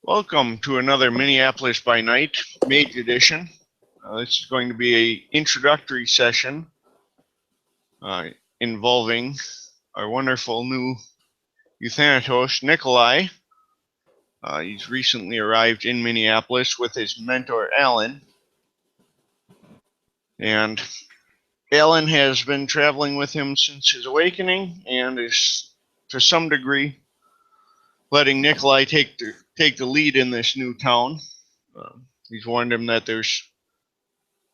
Welcome to another Minneapolis by Night Mage Edition. This is going to be an introductory session involving our wonderful new Euthanatos, Nikolai. He's recently arrived in Minneapolis with his mentor, Alan. And Alan has been traveling with him since his awakening and is, to some degree, letting Nikolai take the lead in this new town. He's warned him that there's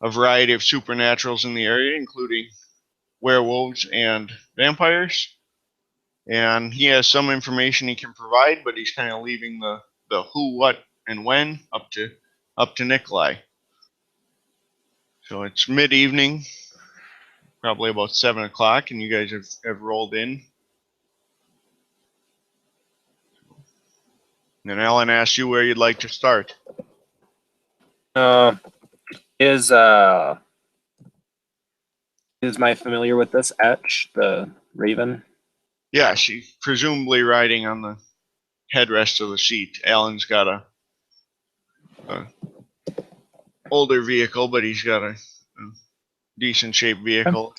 a variety of supernaturals in the area, including werewolves and vampires. And he has some information he can provide, but he's kind of leaving the who, what, and when up to Nikolai. So it's mid-evening, probably about 7 o'clock, and you guys have rolled in. And Alan asked you where you'd like to start. Is my familiar with this Etch, the Raven? Yeah, she's presumably riding on the headrest of the seat. Alan's got a older vehicle, but he's got a decent shaped vehicle.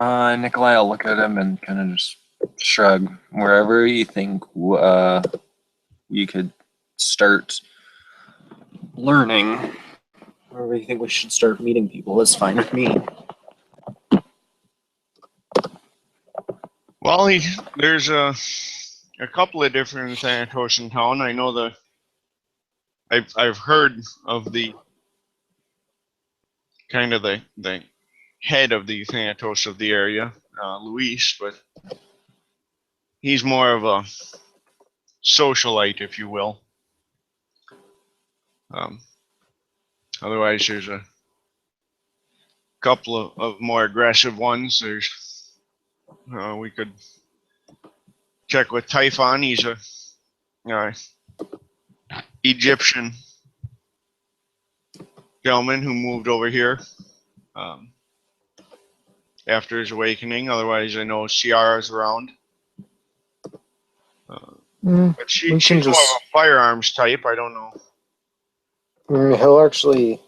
Nikolai will look at him and kind of just shrug. Wherever you think you could start learning, wherever you think we should start meeting people is fine with me. Well, there's a couple of different Thanatos in town. I know I've heard of the kind of the head of the Thanatos of the area, Luis, but he's more of a socialite, if you will. Otherwise, there's a couple of more aggressive ones. We could check with Typhon. He's a Egyptian gentleman who moved over here after his awakening. Otherwise, I know Ciara's around. But she's more of a firearms type. I don't know. He'll actually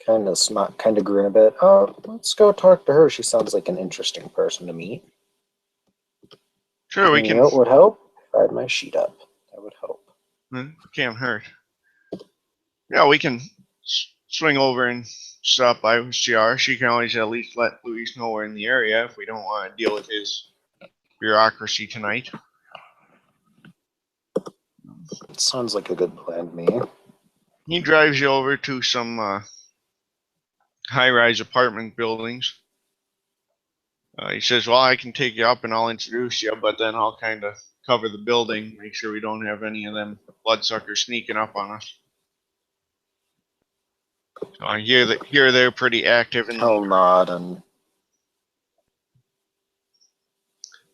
kind of grin a bit. Oh, let's go talk to her. She sounds like an interesting person to meet. Sure, we can. You know what would help? If I had my sheet up. That would help. Can't hurt. Yeah, we can swing over and stop by with Ciara. She can always at least let Luis know we're in the area if we don't want to deal with his bureaucracy tonight. It sounds like a good plan to me. He drives you over to some high-rise apartment buildings. He says, well, I can take you up and I'll introduce you, but then I'll kind of cover the building, make sure we don't have any of them bloodsuckers sneaking up on us. So I hear they're pretty active. He'll nod and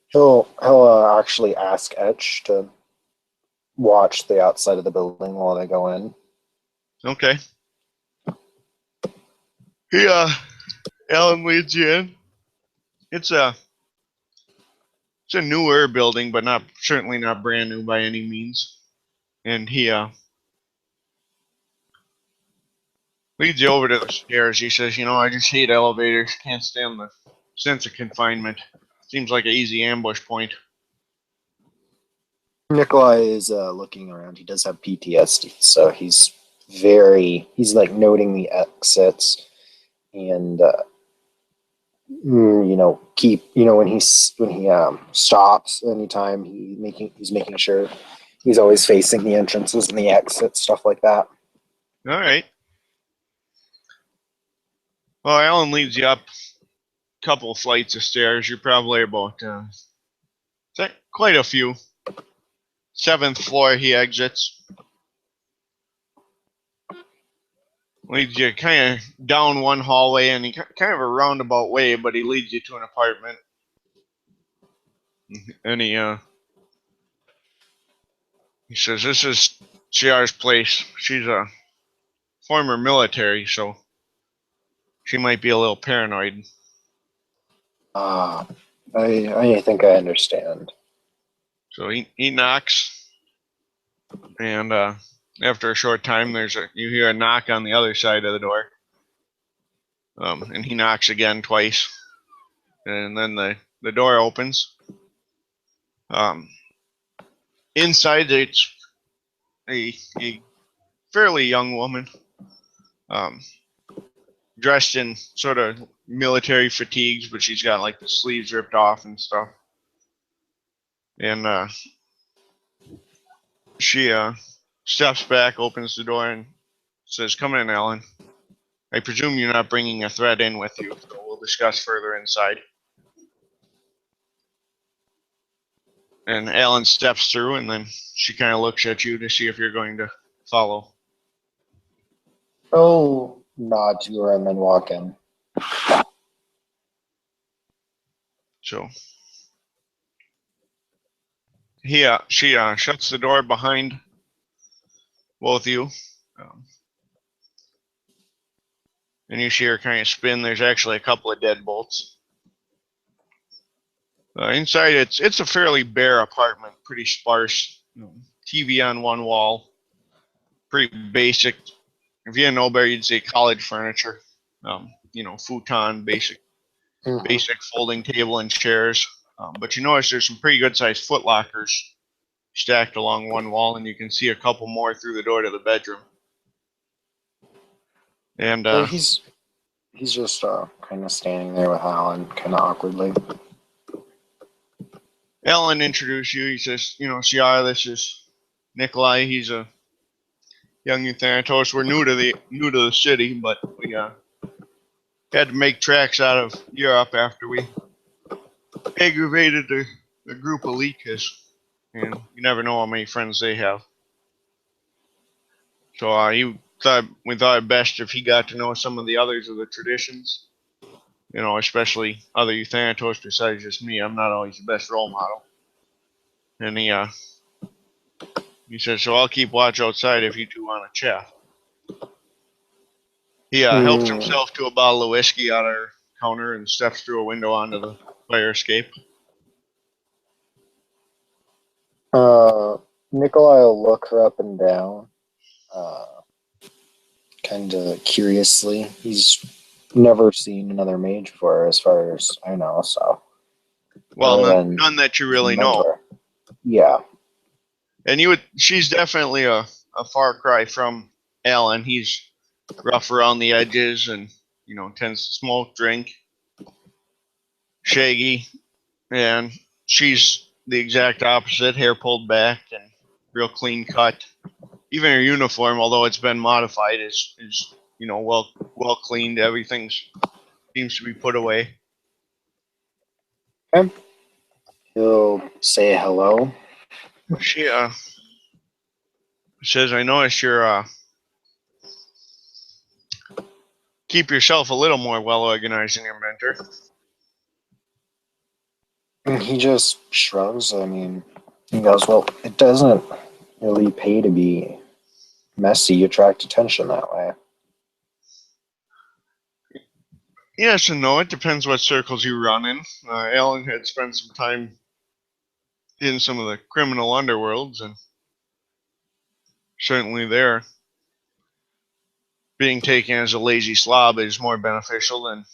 he'll actually ask Etch to watch the outside of the building while they go in. Okay. Alan leads you in. It's a newer building, but certainly not brand new by any means. And he leads you over to the stairs. He says, I just hate elevators. Can't stand the sense of confinement. Seems like an easy ambush point. Nikolai is looking around. He does have PTSD, so he's like noting the exits and when he stops anytime he's making sure he's always facing the entrances and the exits, stuff like that. All right. Well, Alan leads you up a couple of flights of stairs. You're probably about quite a few. 7th floor he exits. Leads you kind of down one hallway, and he kind of a roundabout way, but he leads you to an apartment. And he says, this is Ciara's place. She's a former military, so she might be a little paranoid. I think I understand. So he knocks. And after a short time, you hear a knock on the other side of the door. And he knocks again twice. And then the door opens. Inside, it's a fairly young woman, um, dressed in sort of military fatigues, but she's got like the sleeves ripped off and stuff. And she steps back, opens the door, and says, "Come in, Alan. I presume you're not bringing a threat in with you, so we'll discuss further inside." And Alan steps through, and then she kind of looks at you to see if you're going to follow. I'll nod to her and then walk in. So she shuts the door behind both of you. And you see her kind of spin. There's actually a couple of deadbolts. Inside, it's a fairly bare apartment, pretty sparse. TV on one wall, pretty basic. If you didn't know better, you'd say college furniture. Futon, basic folding table and chairs. But you notice there's some pretty good sized foot lockers stacked along one wall, and you can see a couple more through the door to the bedroom. And he's just kind of standing there with Alan, kind of awkwardly. Alan introduced you. He says, "Shia, this is Nikolai. He's a young Euthanatos. We're new to the city, but we had to make tracks out of Europe after we aggravated the group of leeches, and you never know how many friends they have. So we thought it best if he got to know some of the others of the traditions, especially other Euthanatos besides just me. I'm not always the best role model." And he says, "So I'll keep watch outside if you two want to chat." He helps himself to a bottle of whiskey on our counter and steps through a window onto the fire escape. Nikolai will look her up and down, kind of curiously. He's never seen another mage before, as far as I know, so. Well, none that you really know. Yeah. And she's definitely a far cry from Alan. He's rough around the edges and, tends to smoke, drink, shaggy. And she's the exact opposite, hair pulled back and real clean cut. Even her uniform, although it's been modified, is well cleaned. Everything seems to be put away. Okay. He'll say hello. She says, "I noticed you're keep yourself a little more well organized than your mentor." And he just shrugs. I mean, he goes, "Well, it doesn't really pay to be messy. You attract attention that way." Yes and no. It depends what circles you run in. Alan had spent some time in some of the criminal underworlds, and certainly there, being taken as a lazy slob is more beneficial than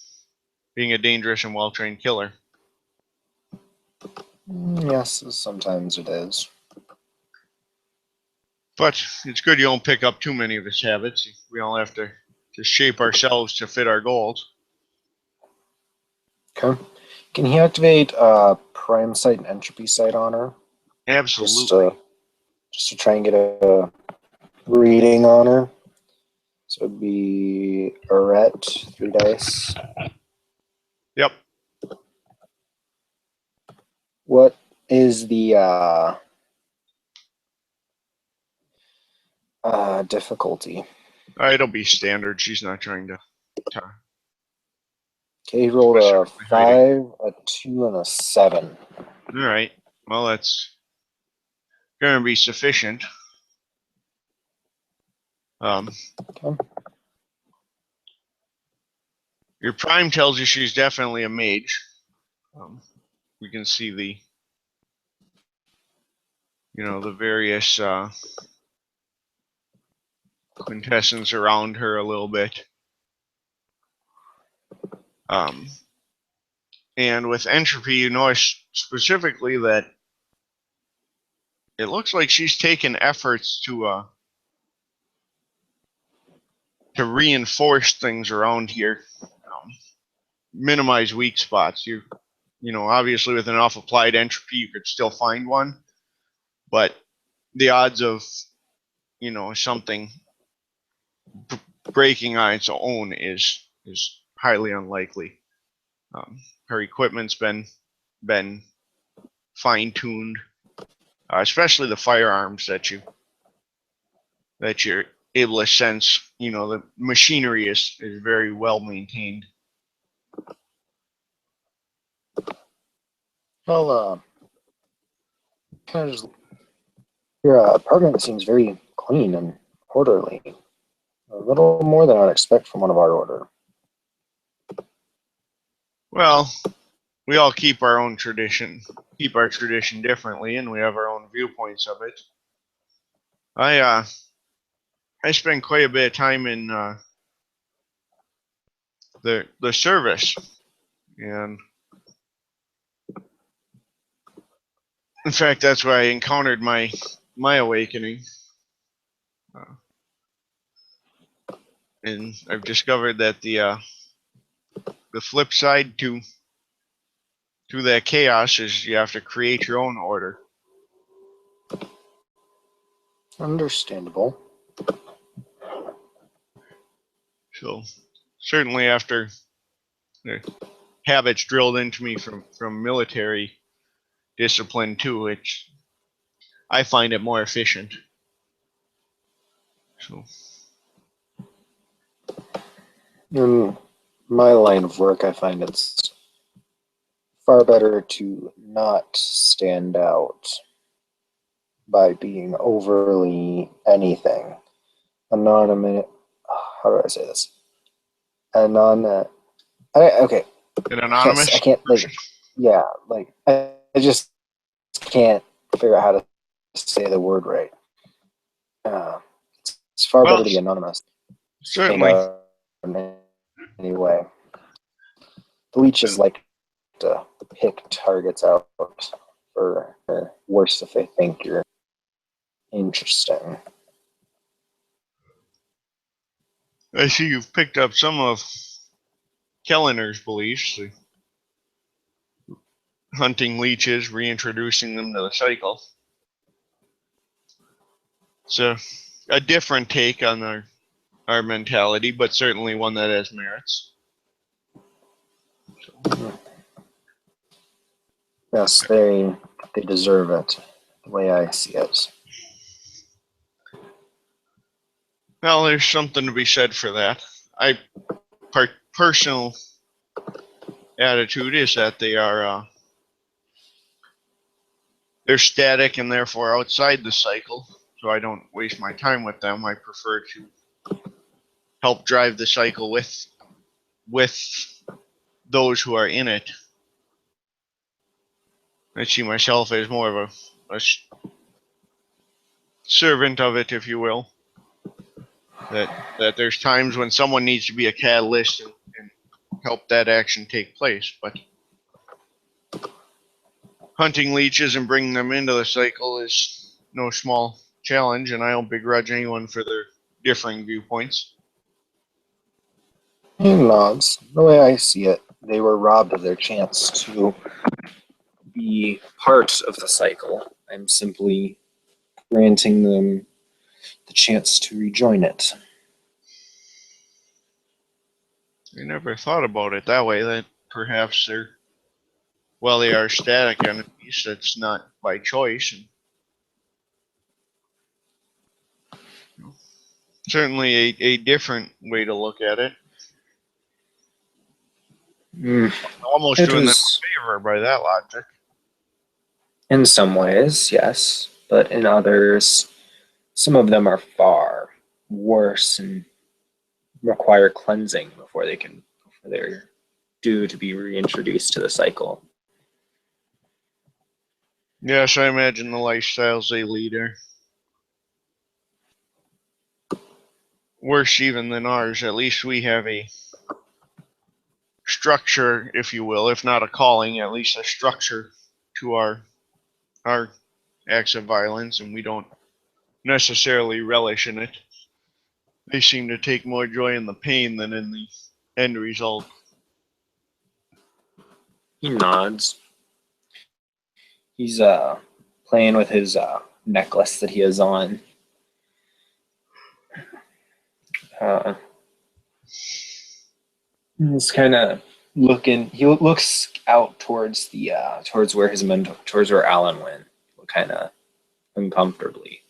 being a dangerous and well-trained killer. Yes, sometimes it is. But it's good you don't pick up too many of his habits. We all have to shape ourselves to fit our goals. Okay. Can he activate Prime Sight and Entropy Sight on her? Absolutely. Just to try and get a reading on her. So it'd be Arret, 3 dice. Yep. What is the difficulty? It'll be standard. She's not trying to. Okay, he rolled a 5, a 2, and a 7. All right. Well, that's going to be sufficient. Okay. Your prime tells you she's definitely a mage. We can see the various quintessence around her a little bit. And with entropy, you notice specifically that it looks like she's taken efforts to reinforce things around here, minimize weak spots. You know, obviously with enough applied entropy, you could still find one, but the odds of, you know, something breaking on its own is highly unlikely. Her equipment's been fine tuned, especially the firearms that you're able to sense. You know, the machinery is very well maintained. Well, kind of just, your apartment seems very clean and orderly. A little more than I'd expect from one of our order. Well, we all keep our own tradition, keep our tradition differently, and we have our own viewpoints of it. I spend quite a bit of time in the service, and in fact, that's where I encountered my awakening. And I've discovered that the flip side to that chaos is you have to create your own order. Understandable. So certainly after the habits drilled into me from military discipline too, I find it more efficient. So In my line of work, I find it's far better to not stand out by being overly anything. Anonymous. How do I say this? Okay. an anonymous I can't like. Yeah, like I just can't figure out how to say the word right. It's far better to be anonymous. Certainly. Anyway, the leeches like to pick targets out for worse if they think you're interesting. I see you've picked up some of Kellener's beliefs, hunting leeches, reintroducing them to the cycle. So a different take on our mentality, but certainly one that has merits. Yes, they deserve it, the way I see it. Well, there's something to be said for that. Personal attitude is that they're static and therefore outside the cycle, so I don't waste my time with them. I prefer to help drive the cycle with those who are in it. I see myself as more of a servant of it, if you will. That there's times when someone needs to be a catalyst and help that action take place, but hunting leeches and bringing them into the cycle is no small challenge, and I don't begrudge anyone for their differing viewpoints. He nods. The way I see it, they were robbed of their chance to be part of the cycle. I'm simply granting them the chance to rejoin it. I never thought about it that way, that perhaps they are static enemies, that's not by choice. And, certainly a different way to look at it. Almost doing them a favor by that logic. In some ways, yes, but in others, some of them are far worse and require cleansing before they're due to be reintroduced to the cycle. Yes, I imagine the lifestyles they lead are worse even than ours. At least we have a structure, if you will, if not a calling, at least a structure to our acts of violence, and we don't necessarily relish in it. They seem to take more joy in the pain than in the end result. He nods. He's playing with his necklace that he has on. He's kind of looking. He looks out towards the towards where his mentor, towards where Alan went, kind of uncomfortably,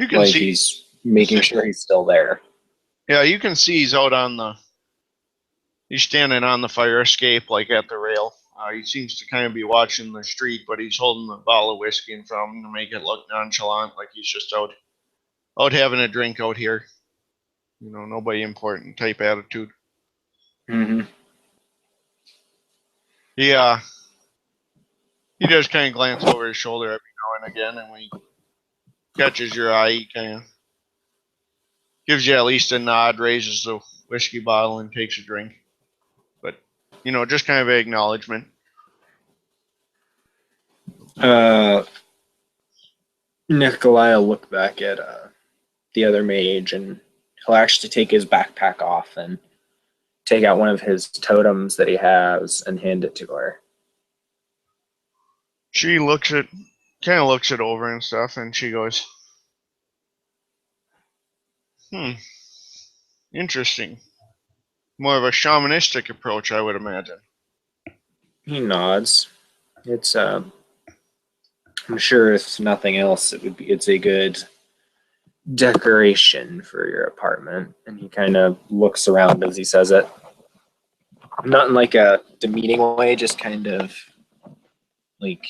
You can like see he's making sure he's still there. Yeah, you can see he's out on the. He's standing on the fire escape, like at the rail. He seems to kind of be watching the street, but he's holding the bottle of whiskey in front of him to make it look nonchalant, like he's just out having a drink out here. You know, nobody important type attitude. Mm-hmm. Yeah, he does kind of glance over his shoulder every now and again, and when he catches your eye, he kind of gives you at least a nod, raises the whiskey bottle, and takes a drink. But, you know, just kind of an acknowledgement. Nikolai will look back at the other mage, and he'll actually take his backpack off and take out one of his totems that he has and hand it to her. She kind of looks it over and stuff, and she goes, interesting. More of a shamanistic approach, I would imagine. He nods. It's I'm sure if nothing else, it's a good decoration for your apartment. And he kind of looks around as he says it. Not in like a demeaning way, just kind of like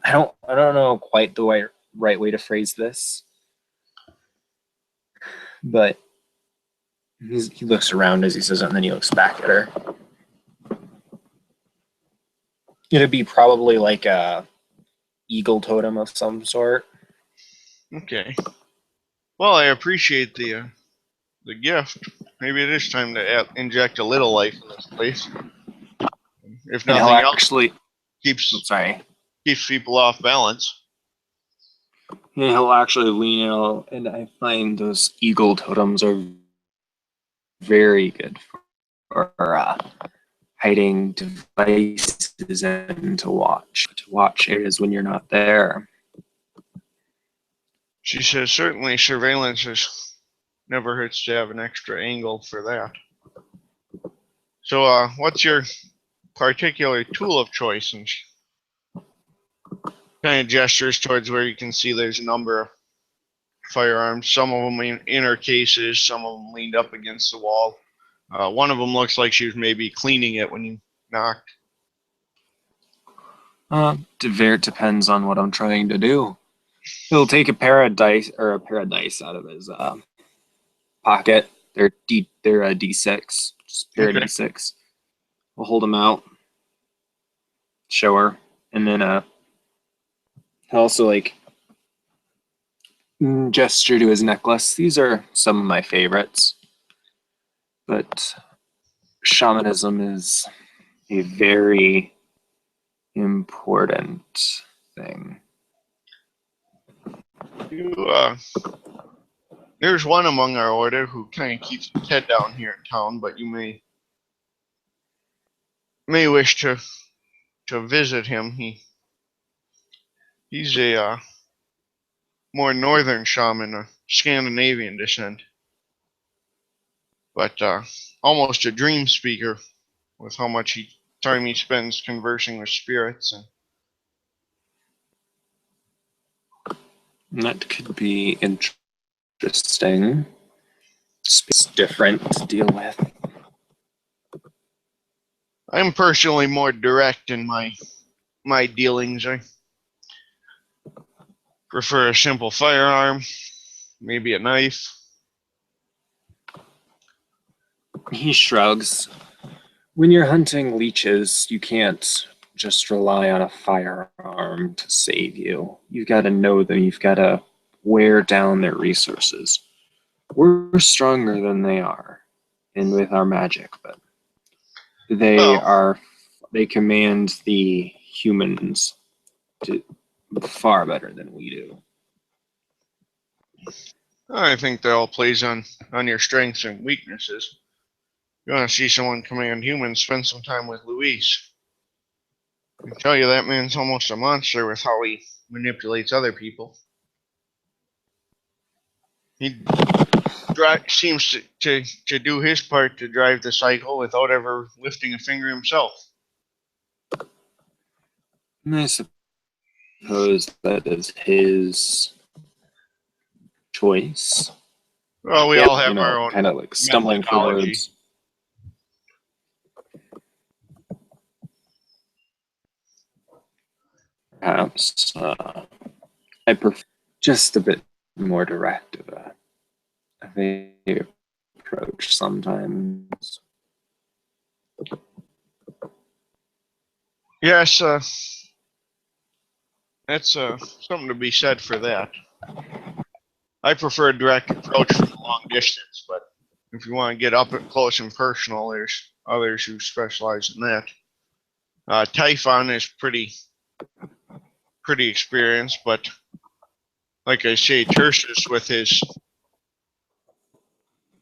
I don't know quite the right way to phrase this. But he looks around as he says it, and then he looks back at her. It'd be probably like a eagle totem of some sort. Okay. Well, I appreciate the gift. Maybe it is time to inject a little life in this place. If nothing else, actually keeps people off balance. Yeah, he'll actually lean out, and I find those eagle totems are very good for hiding devices and to watch areas when you're not there. She says certainly surveillance never hurts to have an extra angle for that. So, what's your particular tool of choice? And she kind of gestures towards where you can see there's a number of firearms. Some of them in her cases, some of them leaned up against the wall. One of them looks like she was maybe cleaning it when you knocked. It depends on what I'm trying to do. He'll take a pair of dice out of his pocket. They're a D6, just a pair of D6. We'll hold them out, show her, and then he'll also gesture to his necklace. These are some of my favorites, but shamanism is a very important thing. There's one among our order who kind of keeps his head down here in town, but you may wish to visit him. He's a more northern shaman, of Scandinavian descent, but almost a dream speaker with how much time he spends conversing with spirits. And that could be interesting. It's different to deal with. I'm personally more direct in my dealings. I prefer a simple firearm, maybe a knife. He shrugs. When you're hunting leeches, you can't just rely on a firearm to save you. You've got to know them. You've got to wear down their resources. We're stronger than they are, and with our magic, but they command the humans to far better than we do. I think that all plays on your strengths and weaknesses. You want to see someone command humans, spend some time with Luis. I can tell you that man's almost a monster with how he manipulates other people. He seems to do his part to drive the cycle without ever lifting a finger himself. And I suppose that is his choice. Well, we all have our own kind of like stumbling for methodology. words. Perhaps I prefer just a bit more direct of a approach sometimes. Yes, that's something to be said for that. I prefer a direct approach from a long distance, but if you want to get up close and personal, there's others who specialize in that. Typhon is pretty experienced, but like I say, Tertius with his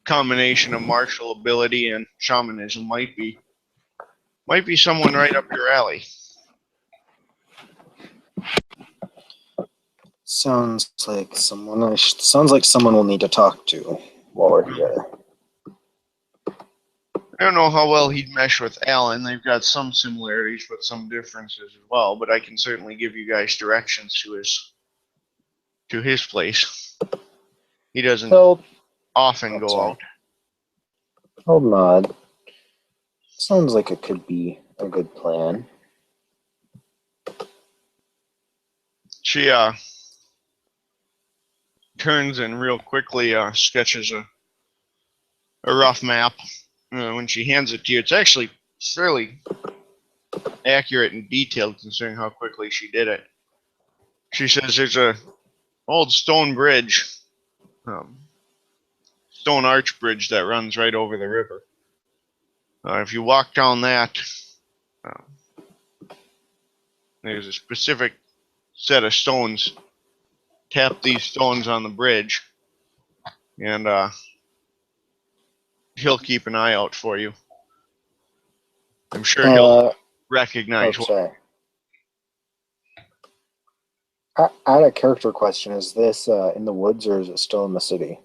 combination of martial ability and shamanism might be someone right up your alley. Sounds like someone we'll need to talk to while we're here. I don't know how well he'd mesh with Alan. They've got some similarities, but some differences as well. But I can certainly give you guys directions to his place. He doesn't often go out. Hold nod. Sounds like it could be a good plan. She turns and real quickly sketches a rough map. When she hands it to you, it's actually fairly accurate and detailed considering how quickly she did it. She says there's a old stone bridge, stone arch bridge that runs right over the river. If you walk down that, there's a specific set of stones. Tap these stones on the bridge, and he'll keep an eye out for you. I'm sure he'll recognize what. Sorry. I had a character question. Is this in the woods or is it still in the city?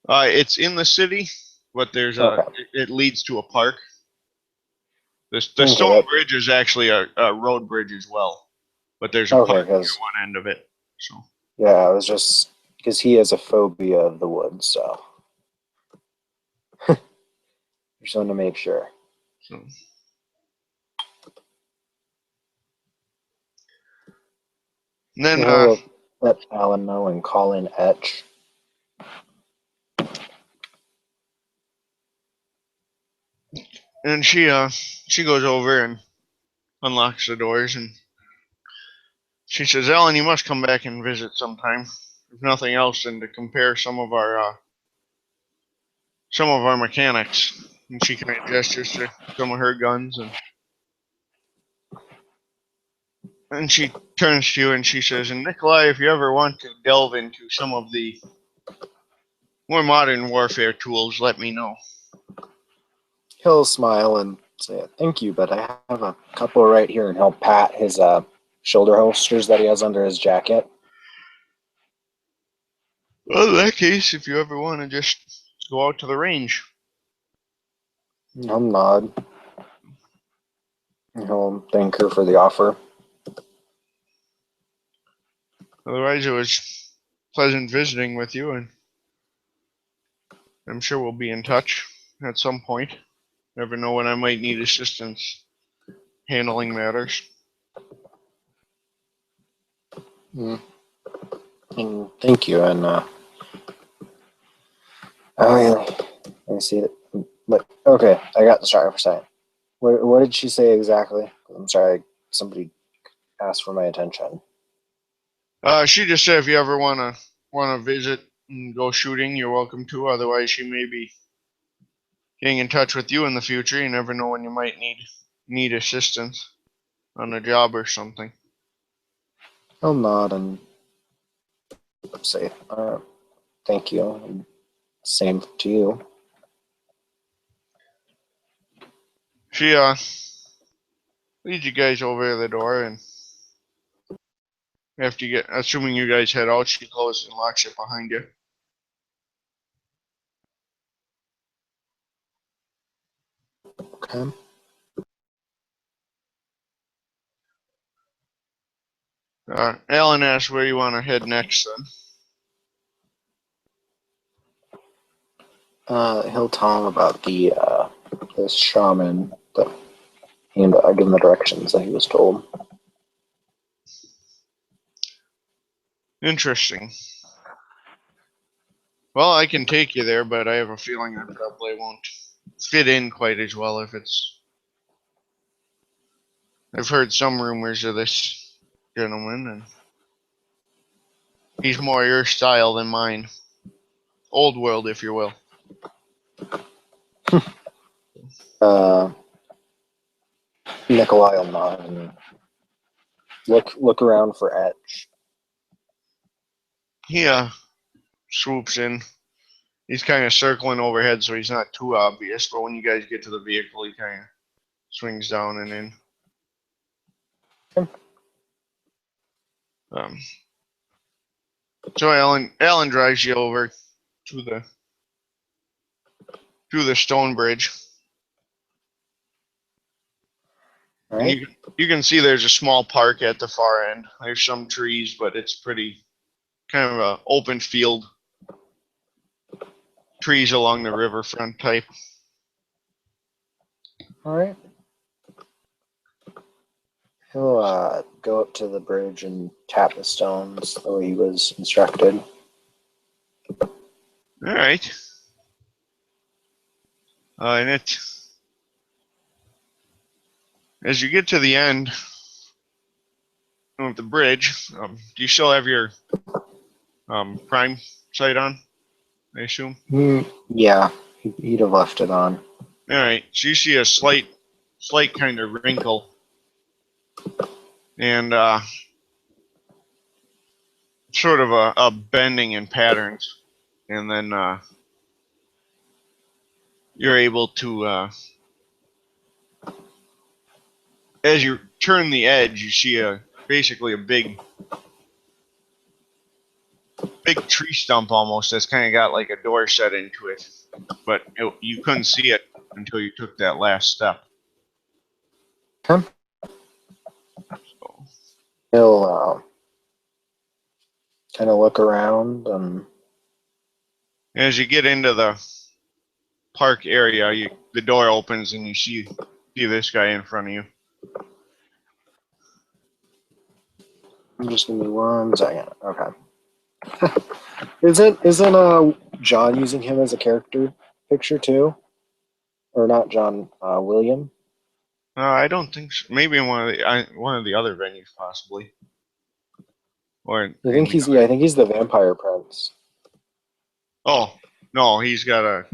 It's in the city, but there's it leads to a park. The stone bridge is actually a road bridge as well, but there's a park near one end of it. So yeah, I was just because he has a phobia of the woods, so just wanted to make sure. So. And then we'll let Alan know and call in Etch. And she goes over and unlocks the doors, and she says, "Alan, you must come back and visit sometime. If nothing else, than to compare some of our mechanics." And she kind of gestures to some of her guns, and she turns to you and she says, "And Nikolai, if you ever want to delve into some of the more modern warfare tools, let me know." He'll smile and say, "Thank you, but I have a couple right here," and he'll pat his shoulder holsters that he has under his jacket. Well, in that case, if you ever want to just go out to the range. He'll nod. He'll thank her for the offer. Otherwise, it was pleasant visiting with you, and I'm sure we'll be in touch at some point. Never know when I might need assistance handling matters. And thank you. And let me see it. Okay, I got the start for a second. What did she say exactly? I'm sorry, somebody asked for my attention. She just said if you ever want to want to visit and go shooting, you're welcome to. Otherwise, she may be getting in touch with you in the future. You never know when you might need assistance on a job or something. I'll nod and say, thank you. And same to you. She leads you guys over to the door, and after you get, assuming you guys head out, she closes and locks it behind you. Okay. Alan asks where you want to head next, then. He'll tell him about this shaman that and give him the directions that he was told. Interesting. Well, I can take you there, but I have a feeling I probably won't fit in quite as well if it's... I've heard some rumors of this gentleman, and he's more your style than mine. Old world, if you will. Nikolai will nod and look around for Etch. He swoops in. He's kind of circling overhead, so he's not too obvious. But when you guys get to the vehicle, he kind of swings down and in. So Alan drives you over to the stone bridge. All And right. you can see there's a small park at the far end. There's some trees, but it's pretty kind of a open field. Trees along the riverfront type. All right. He'll go up to the bridge and tap the stones the way he was instructed. All right. And as you get to the end of the bridge, do you still have your prime sight on, I assume? Yeah, he'd have left it on. All right. So you see a slight kind of wrinkle, and sort of a bending in patterns, and then you're able to, as you turn the edge, you see basically a big tree stump almost that's kind of got like a door set into it, but you couldn't see it until you took that last step. Okay. So, He'll kind of look around and as you get into the park area, the door opens and you see this guy in front of you. just give me 1 second. Okay. Isn't John using him as a character picture too? Or not John, William? I don't think so. Maybe in one of the other venues, possibly. Or I think he's the vampire prince. Oh no, he's got a.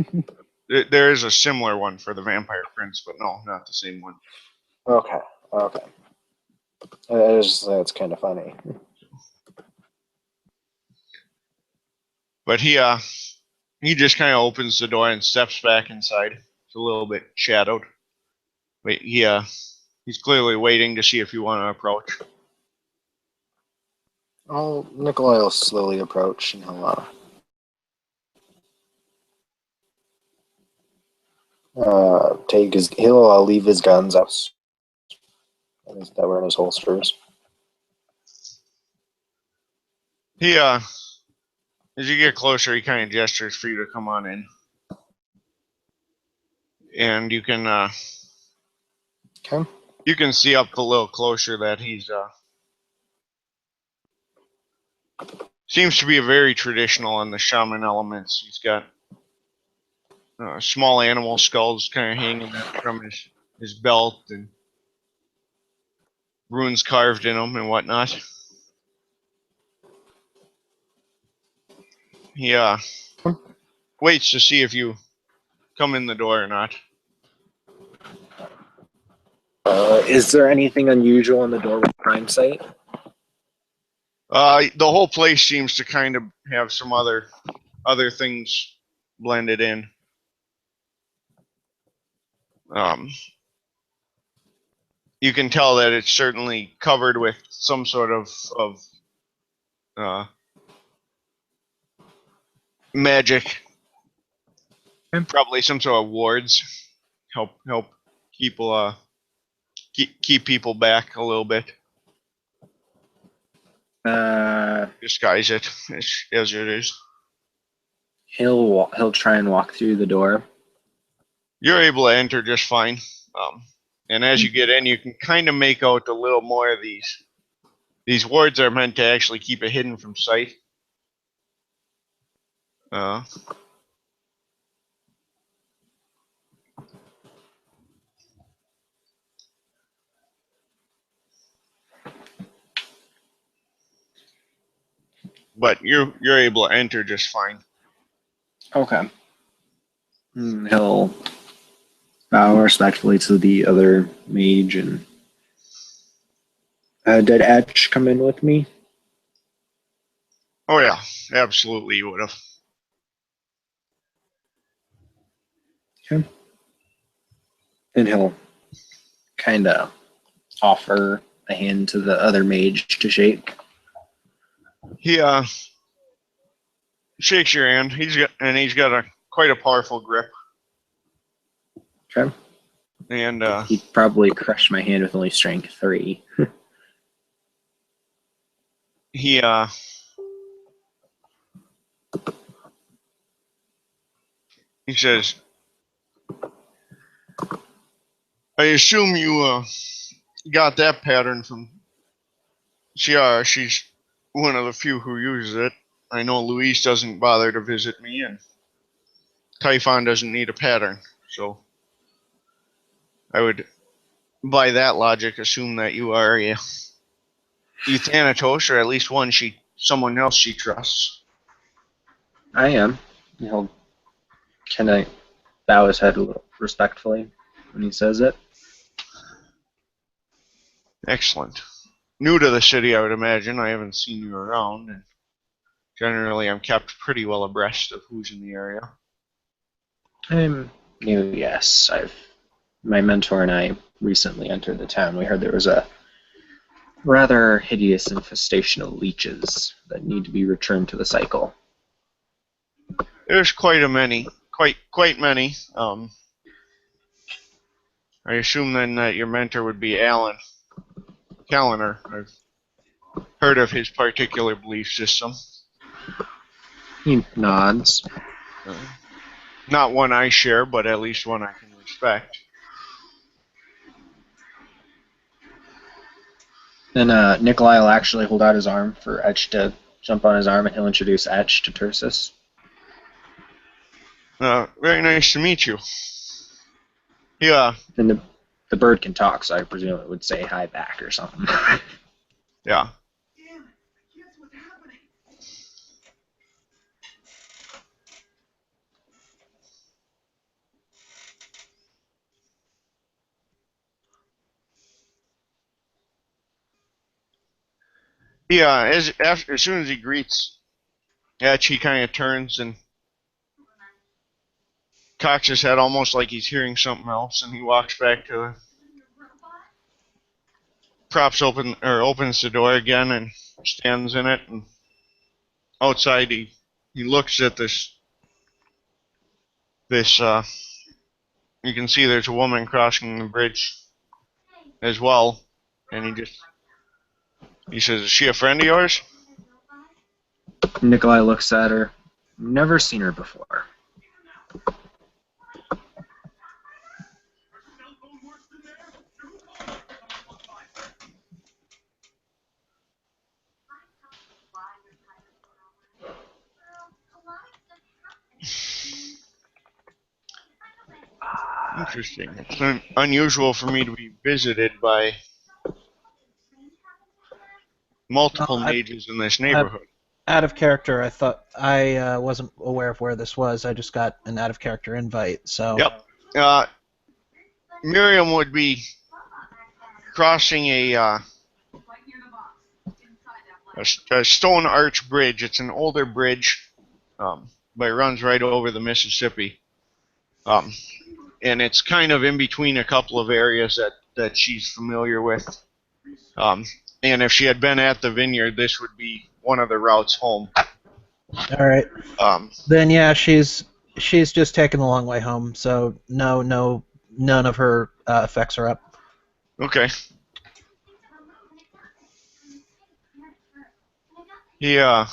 There is a similar one for the Vampire Prince, but no, not the same one. Okay. It's kind of funny. But he just kind of opens the door and steps back inside. It's a little bit shadowed. But he's clearly waiting to see if you want to approach. Nikolai will slowly approach and he'll he'll leave his guns out that were in his holsters. He as you get closer, he kind of gestures for you to come on in, and you can Okay. you can see up a little closer that he's seems to be a very traditional on the shaman elements. He's got small animal skulls kind of hanging from his belt and runes carved in them and whatnot. He waits to see if you come in the door or not. Is there anything unusual in the doorway crime site? The whole place seems to kind of have some other things blended in. You can tell that it's certainly covered with some sort of magic. Probably some sort of wards. Help people keep people back a little bit. Disguise it as it is. He'll try and walk through the door. You're able to enter just fine. And as you get in, you can kind of make out a little more of these. These wards are meant to actually keep it hidden from sight. But you're able to enter just fine. Okay. He'll bow respectfully to the other mage and did Etch come in with me? Oh yeah, absolutely you would have. Okay. And he'll kind of offer a hand to the other mage to shake. He shakes your hand. He's got quite a powerful grip. Okay. And he'd probably crush my hand with only strength 3. he says, I assume you got that pattern from Ciara. She's one of the few who uses it. I know Louise doesn't bother to visit me, and Typhon doesn't need a pattern. So I would, by that logic, assume that you are a Euthanatos, or at least someone else she trusts. I am. He'll kind of bow his head a little respectfully when he says it. Excellent. New to the city, I would imagine. I haven't seen you around, and generally I'm kept pretty well abreast of who's in the area. I'm new, yes. My mentor and I recently entered the town. We heard there was a rather hideous infestation of leeches that need to be returned to the cycle. There's quite many. I assume then that your mentor would be Alan Callender. I've heard of his particular belief system. He nods. Not one I share, but at least one I can respect. Then Nikolai will actually hold out his arm for Etch to jump on his arm, and he'll introduce Etch to Tursus. Very nice to meet you. Yeah. And the bird can talk, so I presume it would say hi back or something. Yeah. Yeah, as soon as he greets Etch, he kind of turns and cocks his head almost like he's hearing something else, and he walks back to opens the door again and stands in it, and outside he looks at this you can see there's a woman crossing the bridge as well, and he says, is she a friend of yours? Nikolai looks at her. Never seen her before. Interesting. It's unusual for me to be visited by multiple mages in this neighborhood. Out of character. I thought I wasn't aware of where this was. I just got an out of character invite. So. Yep. Miriam would be crossing a stone arch bridge. It's an older bridge, but it runs right over the Mississippi. And it's kind of in between a couple of areas that she's familiar with. And if she had been at the vineyard, this would be one of the routes home. All right. Then yeah, she's just taking the long way home. So none of her effects are up. Okay. Yeah.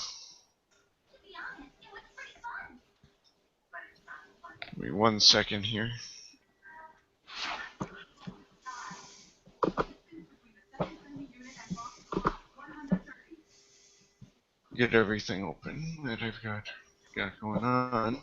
Give me 1 second here. Get everything open that I've got going on.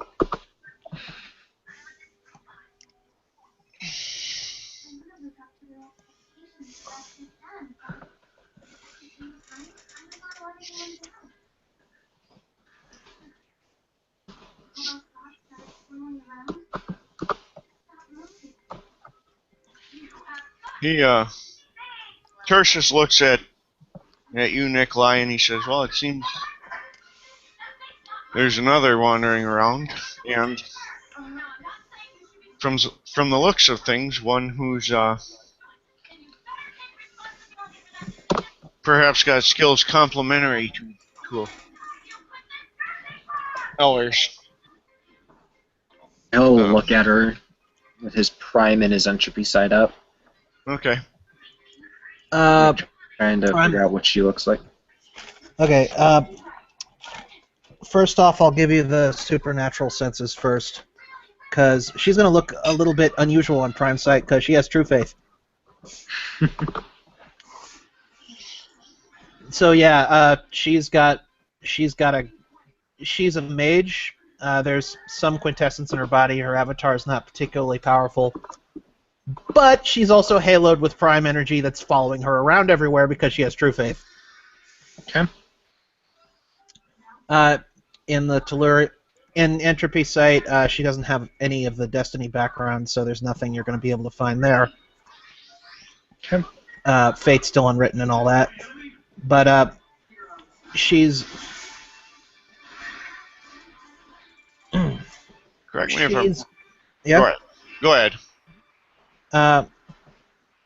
Tertius looks at you, Nikolai, and he says, well, it seems there's another wandering around, and from the looks of things, one who's perhaps got skills complementary to ours. He'll look at her with his prime and his entropy side up, Okay. trying to figure out what she looks like. Okay. First off, I'll give you the supernatural senses first, because she's going to look a little bit unusual on Prime Sight because she has true faith. So yeah, she's a mage. There's some quintessence in her body. Her avatar is not particularly powerful, but she's also haloed with prime energy that's following her around everywhere because she has true faith. Okay. In the entropy site, she doesn't have any of the destiny background, so there's nothing you're going to be able to find there. Okay. Fate's still unwritten and all that, but she's. Correct me if I'm... Yeah. Go ahead.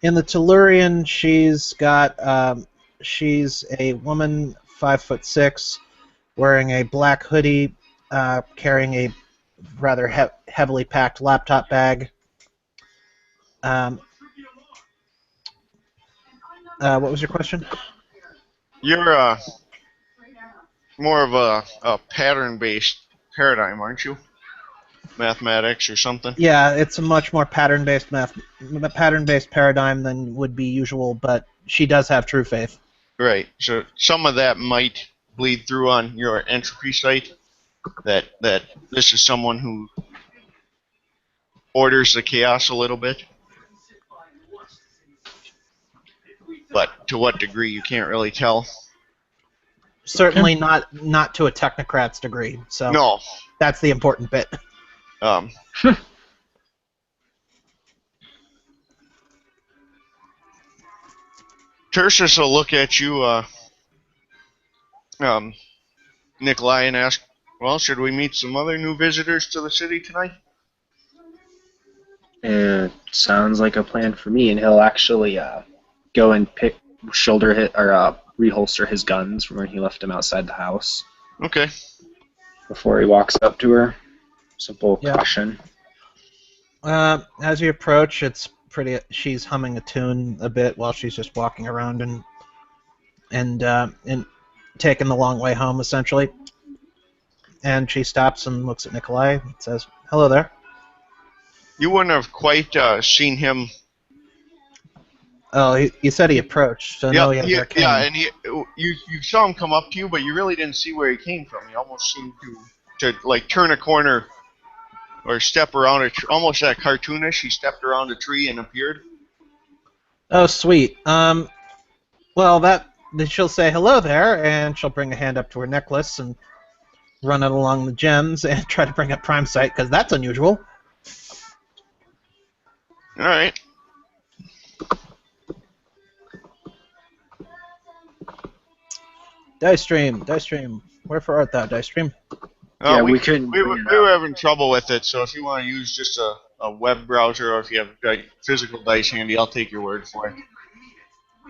In the Tellurian, she's a woman, 5'6", wearing a black hoodie, carrying a rather heavily packed laptop bag. What was your question? You're more of a pattern-based paradigm, aren't you? Mathematics or something? Yeah, it's a much more pattern-based paradigm than would be usual, but she does have true faith. Right. So some of that might bleed through on your entropy site. That this is someone who orders the chaos a little bit. But to what degree, you can't really tell. Certainly not to a technocrat's degree. So no, that's the important bit. Tertius will look at you, Nikolai, and ask, well, should we meet some other new visitors to the city tonight? Sounds like a plan for me, and he'll actually go and reholster his guns from where he left them outside the house. Okay. Before he walks up to her. Simple caution. As you approach, she's humming a tune a bit while she's just walking around and taking the long way home, essentially. And she stops and looks at Nikolai and says, "Hello there." You wouldn't have quite seen him. Oh, he said he approached, so no, he came. Yeah, and you saw him come up to you, but you really didn't see where he came from. He almost seemed to like turn a corner or step around almost that cartoonish. He stepped around a tree and appeared. Oh, sweet. Well, then she'll say hello there, and she'll bring a hand up to her necklace and run it along the gems and try to bring up Prime Sight, because that's unusual. All right. Dice Stream, wherefore art thou, Dice Stream? Yeah, we couldn't We bring it were up. having trouble with it, so if you want to use just a web browser or if you have physical dice handy, I'll take your word for it.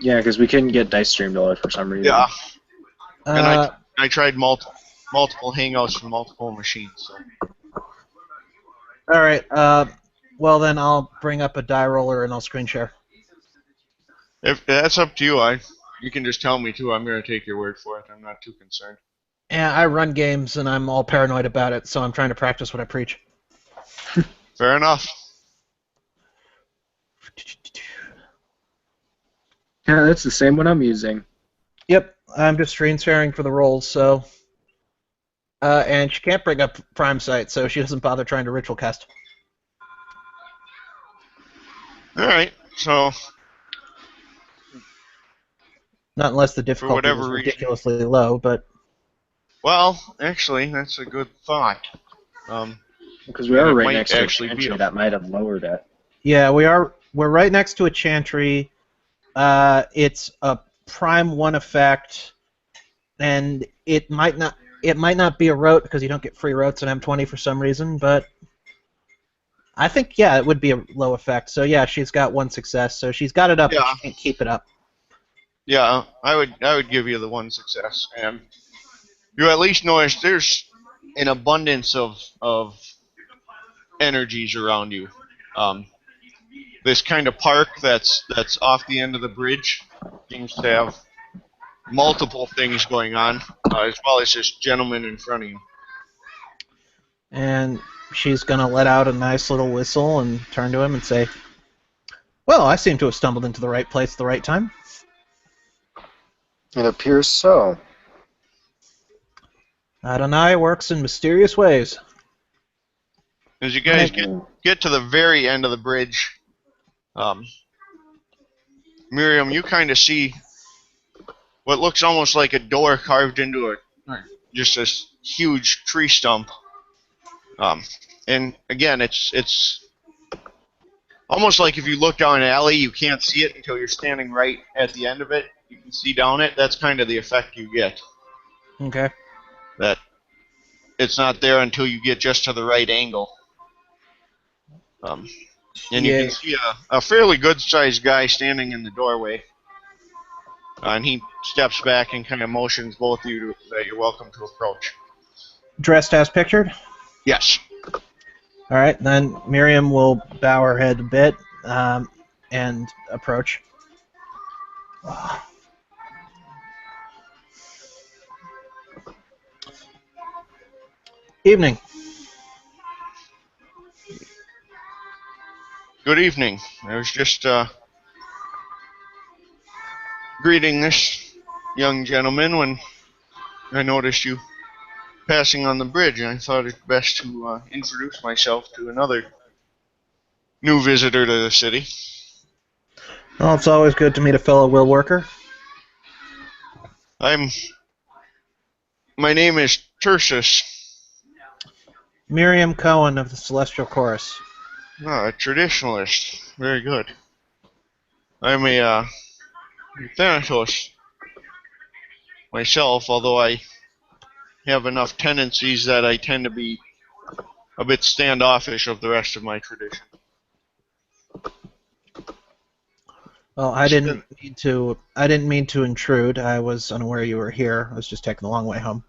Yeah, because we couldn't get Dice Stream to load for some reason. Yeah, and Uh, I tried multiple hangouts from multiple machines. So. all right. Well then, I'll bring up a die roller and I'll screen share. If that's up to you, you can just tell me too. I'm gonna take your word for it. I'm not too concerned. Yeah, I run games and I'm all paranoid about it, so I'm trying to practice what I preach. Fair enough. Yeah, that's the same one I'm using. Yep, I'm just screen sharing for the rolls, so. And she can't bring up Prime Sight, so she doesn't bother trying to ritual cast. All right. So Not unless the difficulty whatever was reason. ridiculously low, but. well, actually, that's a good thought. Because we And are it right might next to a actually be chantry a- that might have lowered it. Yeah, we're right next to a chantry. It's a Prime 1 effect, and it might not be a rote because you don't get free rotes in M20 for some reason, but I think it would be a low effect. So yeah, she's got 1 success, so she's got it up, but Yeah. she can't keep it up. Yeah, I would give you the 1 success, and you at least notice there's an abundance of energies around you. This kind of park that's off the end of the bridge seems to have multiple things going on, as well as this gentleman in front of you. And she's gonna let out a nice little whistle and turn to him and say, "Well, I seem to have stumbled into the right place at the right time." It appears so. Adonai works in mysterious ways. As you guys Mhm. get to the very end of the bridge, Miriam, you kind of see what looks almost like a door carved into just this huge tree stump. And again, it's almost like if you look down an alley, you can't see it until you're standing right at the end of it. You can see down it. That's kind of the effect you get. Okay. That it's not there until you get just to the right angle. And you Yeah. can see a fairly good-sized guy standing in the doorway. And he steps back and kind of motions both of you that you're welcome to approach. Dressed as pictured? Yes. All right, then Miriam will bow her head a bit and approach. Evening. Good evening. I was just greeting this young gentleman when I noticed you passing on the bridge, and I thought it best to introduce myself to another new visitor to the city. Well, it's always good to meet a fellow will worker. My name is Tersus. Miriam Cohen of the Celestial Chorus. A traditionalist. Very good. I'm a Thanatos myself, although I have enough tendencies that I tend to be a bit standoffish of the rest of my tradition. Well, I didn't mean to intrude. I was unaware you were here. I was just taking the long way home.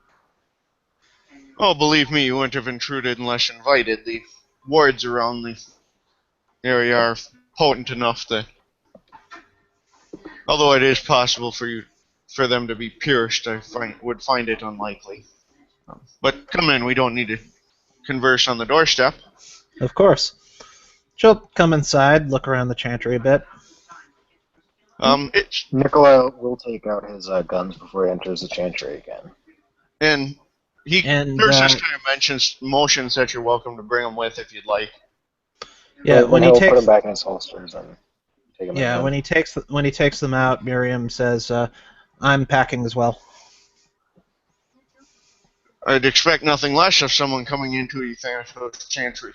Oh, believe me, you wouldn't have intruded unless invited. The wards around the area are potent enough that, although it is possible for them to be pierced, I would find it unlikely. But come in, we don't need to converse on the doorstep. Of course. She'll come inside, look around the chantry a bit. It's Nicola will take out his guns before he enters the chantry again. and And Tersus kind of motions that you're welcome to bring them with if you'd like. yeah, Then when he he'll put takes them back in his holsters and take them. when he takes them out, Miriam says, I'm packing as well. I'd expect nothing less of someone coming into a Thanatos chantry.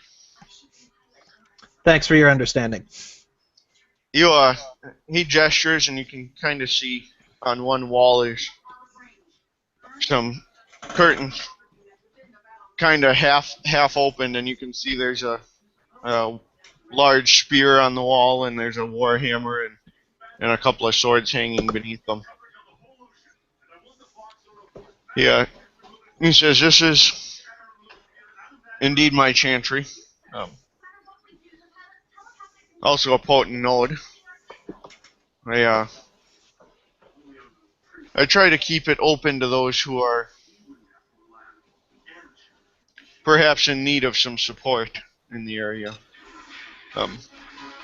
Thanks for your understanding. You, he gestures, and you can kind of see on one wall is some curtains, kind of half opened, and you can see there's a large spear on the wall, and there's a war hammer and a couple of swords hanging beneath them. Yeah, he says, "This is indeed my chantry. Um, Also a potent node. I try to keep it open to those who are perhaps in need of some support in the area.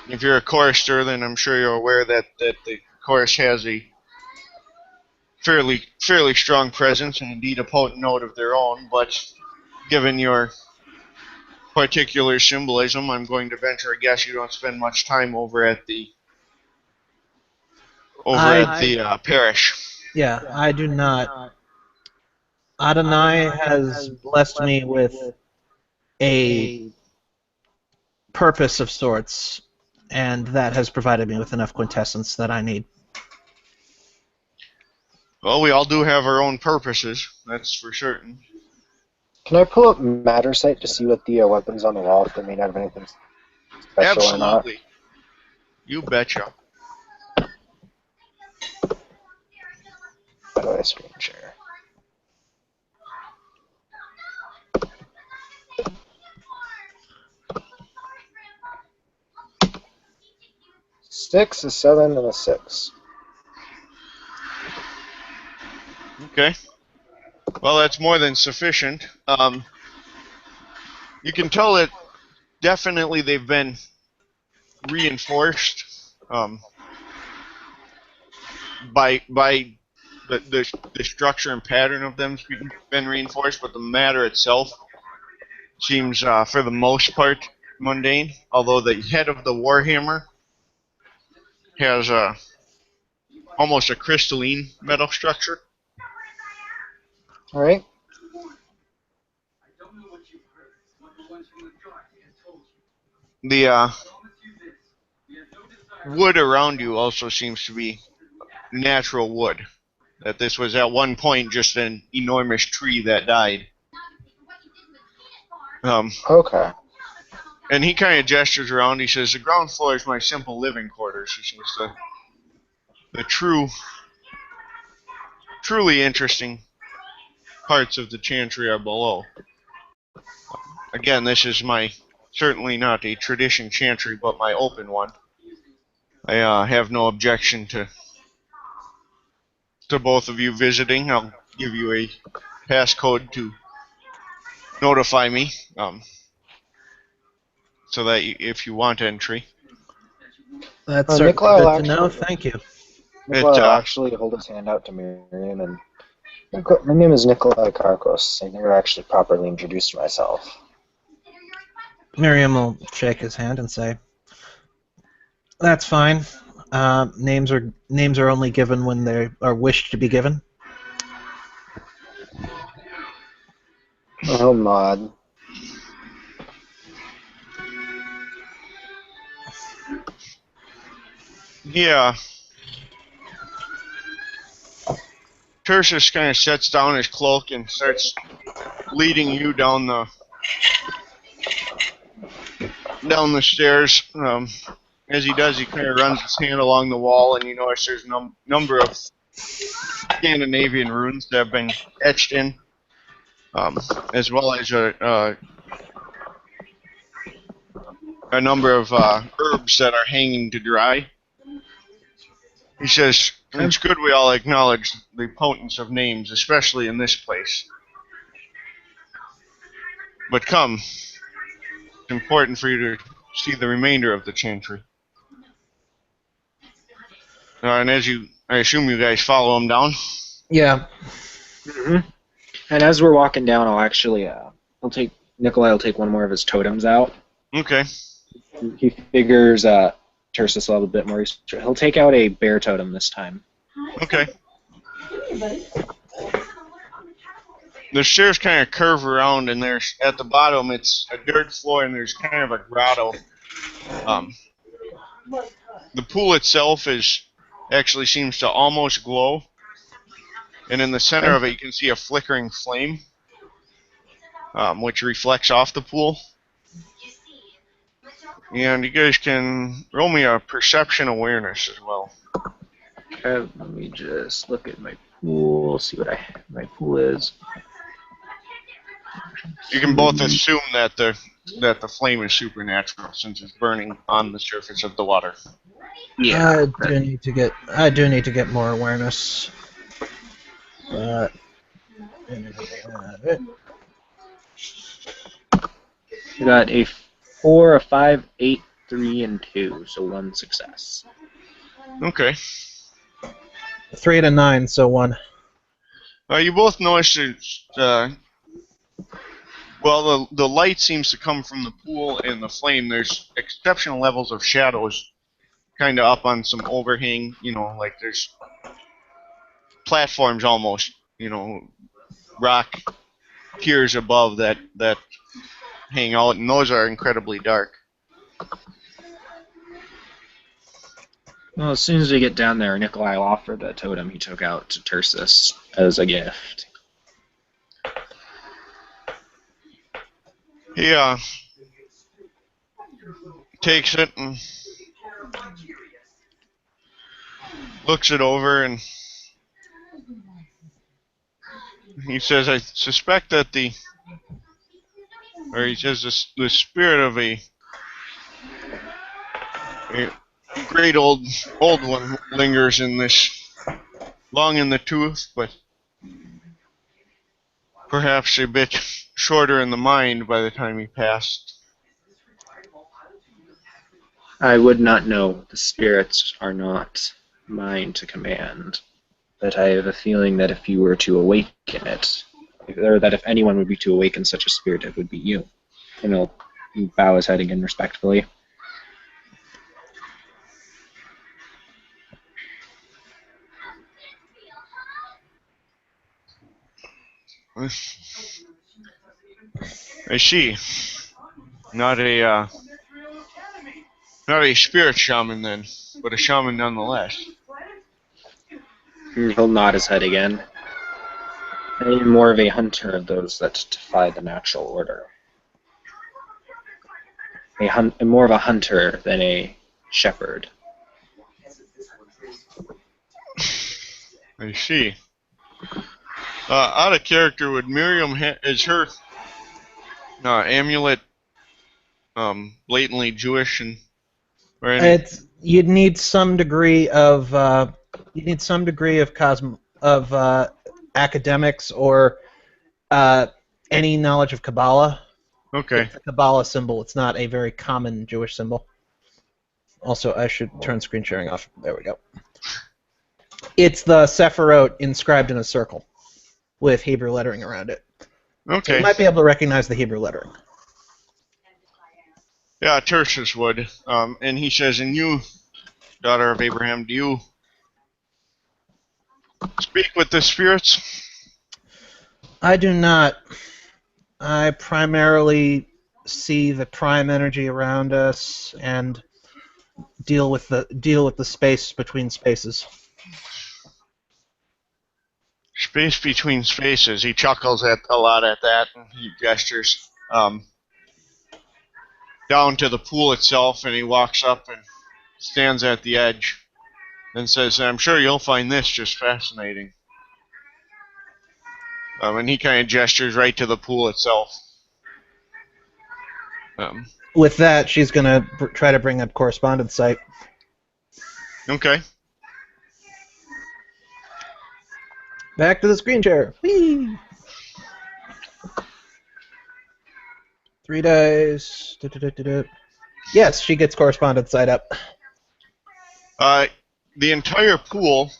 If you're a chorister, then I'm sure you're aware that the chorus has a fairly strong presence and indeed a potent node of their own. But given your particular symbolism, I'm going to venture a guess you don't spend much time over at the parish." Yeah, I do not. Adonai has blessed me with a purpose of sorts, and that has provided me with enough quintessence that I need. Well, we all do have our own purposes, that's for certain. Can I pull up Matter Sight to see what the weapons on the wall, if they may not have anything special or not? Absolutely. You betcha. How do I screen share? Six, a 7, and a 6. Okay. Well, that's more than sufficient. You can tell that definitely they've been reinforced by the structure and pattern of them been reinforced, but the matter itself seems, for the most part, mundane. Although the head of the warhammer has almost a crystalline metal structure. Alright. The wood around you also seems to be natural wood. That this was at one point just an enormous tree that died. Okay. And he kind of gestures around. He says, "The ground floor is my simple living quarters." He says, the truly interesting parts of the chantry are below. Again, this is certainly not a tradition chantry, but my open one. I have no objection to both of you visiting. I'll give you a passcode to notify me, so that if you want entry. That's Nikolai certainly will good to know. actually- Thank you. Nikolai will actually hold his hand out to Miriam, and my name is Nikolai Karkos. I never actually properly introduced myself. Miriam will shake his hand and say, "That's fine. Names are only given when they are wished to be given." Oh, mod. Yeah. Tertius kind of sets down his cloak and starts leading you down the stairs. As he does, he kind of runs his hand along the wall, and you notice there's a number of Scandinavian runes that have been etched in, as well as a number of herbs that are hanging to dry. He says, "It's good we all acknowledge the potence of names, especially in this place. But come, it's important for you to see the remainder of the chantry." And I assume you guys follow him down? Yeah. Mm-hmm. And as we're walking down, I'll actually, Nikolai will take one more of his totems out. Okay. He figures Tersus a little bit more. He'll take out a bear totem this time. Okay. The stairs kind of curve around, and there's at the bottom it's a dirt floor, and there's kind of a grotto. The pool itself actually seems to almost glow, and in the center of it you can see a flickering flame, which reflects off the pool. And you guys can roll me a perception awareness as well. Okay, let me just look at my pool, see what my pool is. You can both assume that the flame is supernatural since it's burning on the surface of the water. Yeah. I do need to get more awareness. But We got a 4, a 5, 8, 3, and 2, so 1 success. Okay. 3 to 9, so 1. You both notice the light seems to come from the pool and the flame. There's exceptional levels of shadows kind of up on some overhang, like there's platforms almost, rock piers above that hang out, and those are incredibly dark. Well, as soon as we get down there, Nikolai will offer the totem he took out to Tursus as a gift. He takes it and looks it over, and he says, "I suspect that the spirit of a great old one lingers in this, long in the tooth, but perhaps a bit shorter in the mind by the time he passed." I would not know. The spirits are not mine to command. But I have a feeling that if you were to awaken it, or that if anyone would be to awaken such a spirit, it would be you. And he'll bow his head again respectfully. I see. Not a spirit shaman then, but a shaman nonetheless. He'll nod his head again. I am more of a hunter of those that defy the natural order. I'm more of a hunter than a shepherd. I see. Out of character, would Miriam is her amulet blatantly Jewish or any? You'd need some degree of academics or any knowledge of Kabbalah. Okay. It's a Kabbalah symbol. It's not a very common Jewish symbol. Also, I should turn screen sharing off. There we go. It's the Sephirot inscribed in a circle with Hebrew lettering around it. Okay. So you might be able to recognize the Hebrew lettering. Yeah, Tertius would. And he says, "And you, daughter of Abraham, do you speak with the spirits?" I do not. I primarily see the prime energy around us and deal with the space between spaces. Space between spaces. He chuckles a lot at that, and he gestures down to the pool itself, and he walks up and stands at the edge and says, "I'm sure you'll find this just fascinating." And he kind of gestures right to the pool itself. With that, she's going to try to bring up correspondence site. Okay. Back to the screen share. Whee! 3 dice. Yes, she gets correspondence site up. The entire pool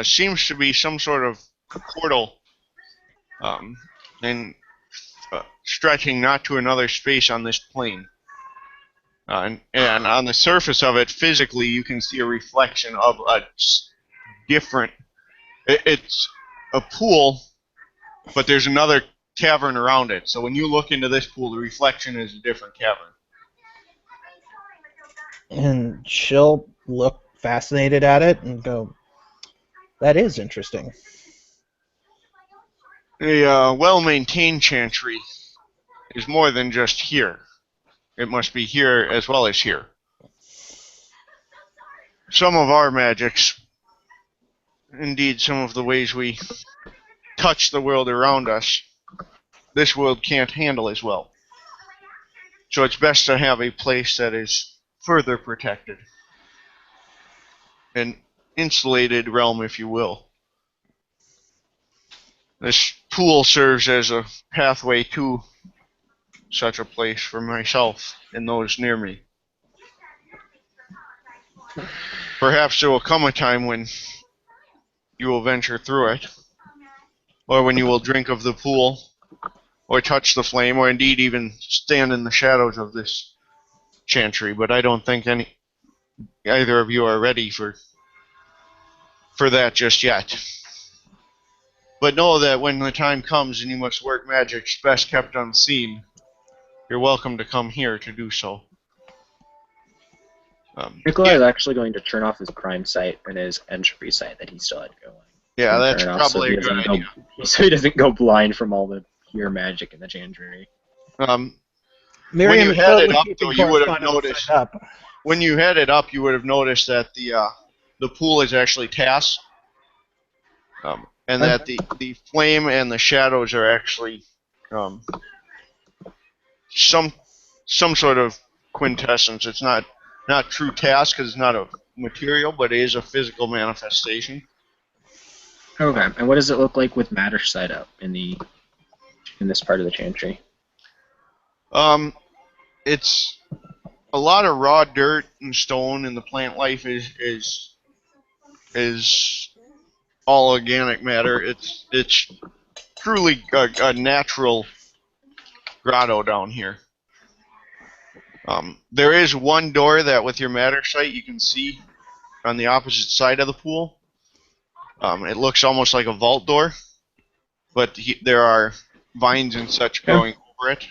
seems to be some sort of portal, and stretching not to another space on this plane. And on the surface of it, physically, you can see a reflection of a different It's a pool, but there's another cavern around it. So when you look into this pool, the reflection is a different cavern. And she'll look fascinated at it and go, "That is interesting." A well-maintained chantry is more than just here. It must be here as well as here. Some of our magics, indeed some of the ways we touch the world around us, this world can't handle as well. So it's best to have a place that is further protected. An insulated realm, if you will. This pool serves as a pathway to such a place for myself and those near me. Perhaps there will come a time when you will venture through it, or when you will drink of the pool, or touch the flame, or indeed even stand in the shadows of this chantry. But I don't think either of you are ready for that just yet. But know that when the time comes and you must work magics best kept unseen, you're welcome to come here to do so. Nikolai is actually going to turn off his crime site and his entropy site that he still had going. Yeah, that's Turn it off probably a good idea. So he doesn't go blind from all the pure magic in the chantry. When Miriam you is had it totally up, keeping though, you would have correspondence noticed. set up. When you had it up, you would have noticed that the pool is actually tasked, and that the flame and the shadows are actually some sort of quintessence. It's not true task because it's not a material, but it is a physical manifestation. Okay, and what does it look like with matter side up in this part of the chantry? It's a lot of raw dirt and stone, and the plant life is all organic matter. It's truly a natural grotto down here. There is one door that, with your matter sight, you can see on the opposite side of the pool. It looks almost like a vault door, but there are vines and such growing over it.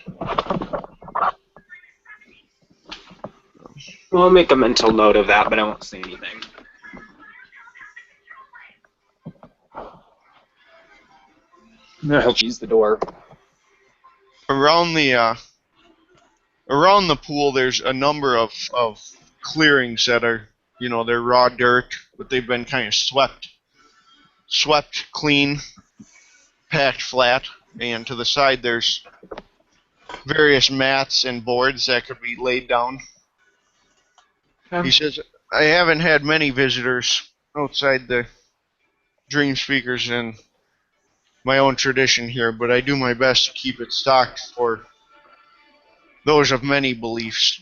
Well, I'll make a mental note of that, but I won't say anything. I'm gonna help use the door. Around the pool, there's a number of clearings that are, they're raw dirt, but they've been kind of swept clean, packed flat, and to the side there's various mats and boards that could be laid down. He says, I haven't had many visitors outside the dream speakers and my own tradition here, but I do my best to keep it stocked for those of many beliefs.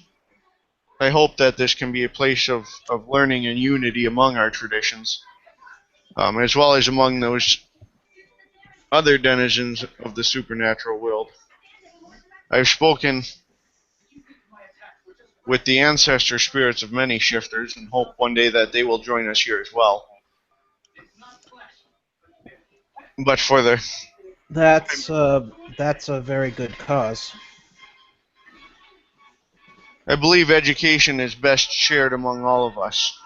I hope that this can be a place of learning and unity among our traditions, as well as among those other denizens of the supernatural world. I've spoken with the ancestor spirits of many shifters and hope one day that they will join us here as well. But for the... That's a very good cause. I believe education is best shared among all of us.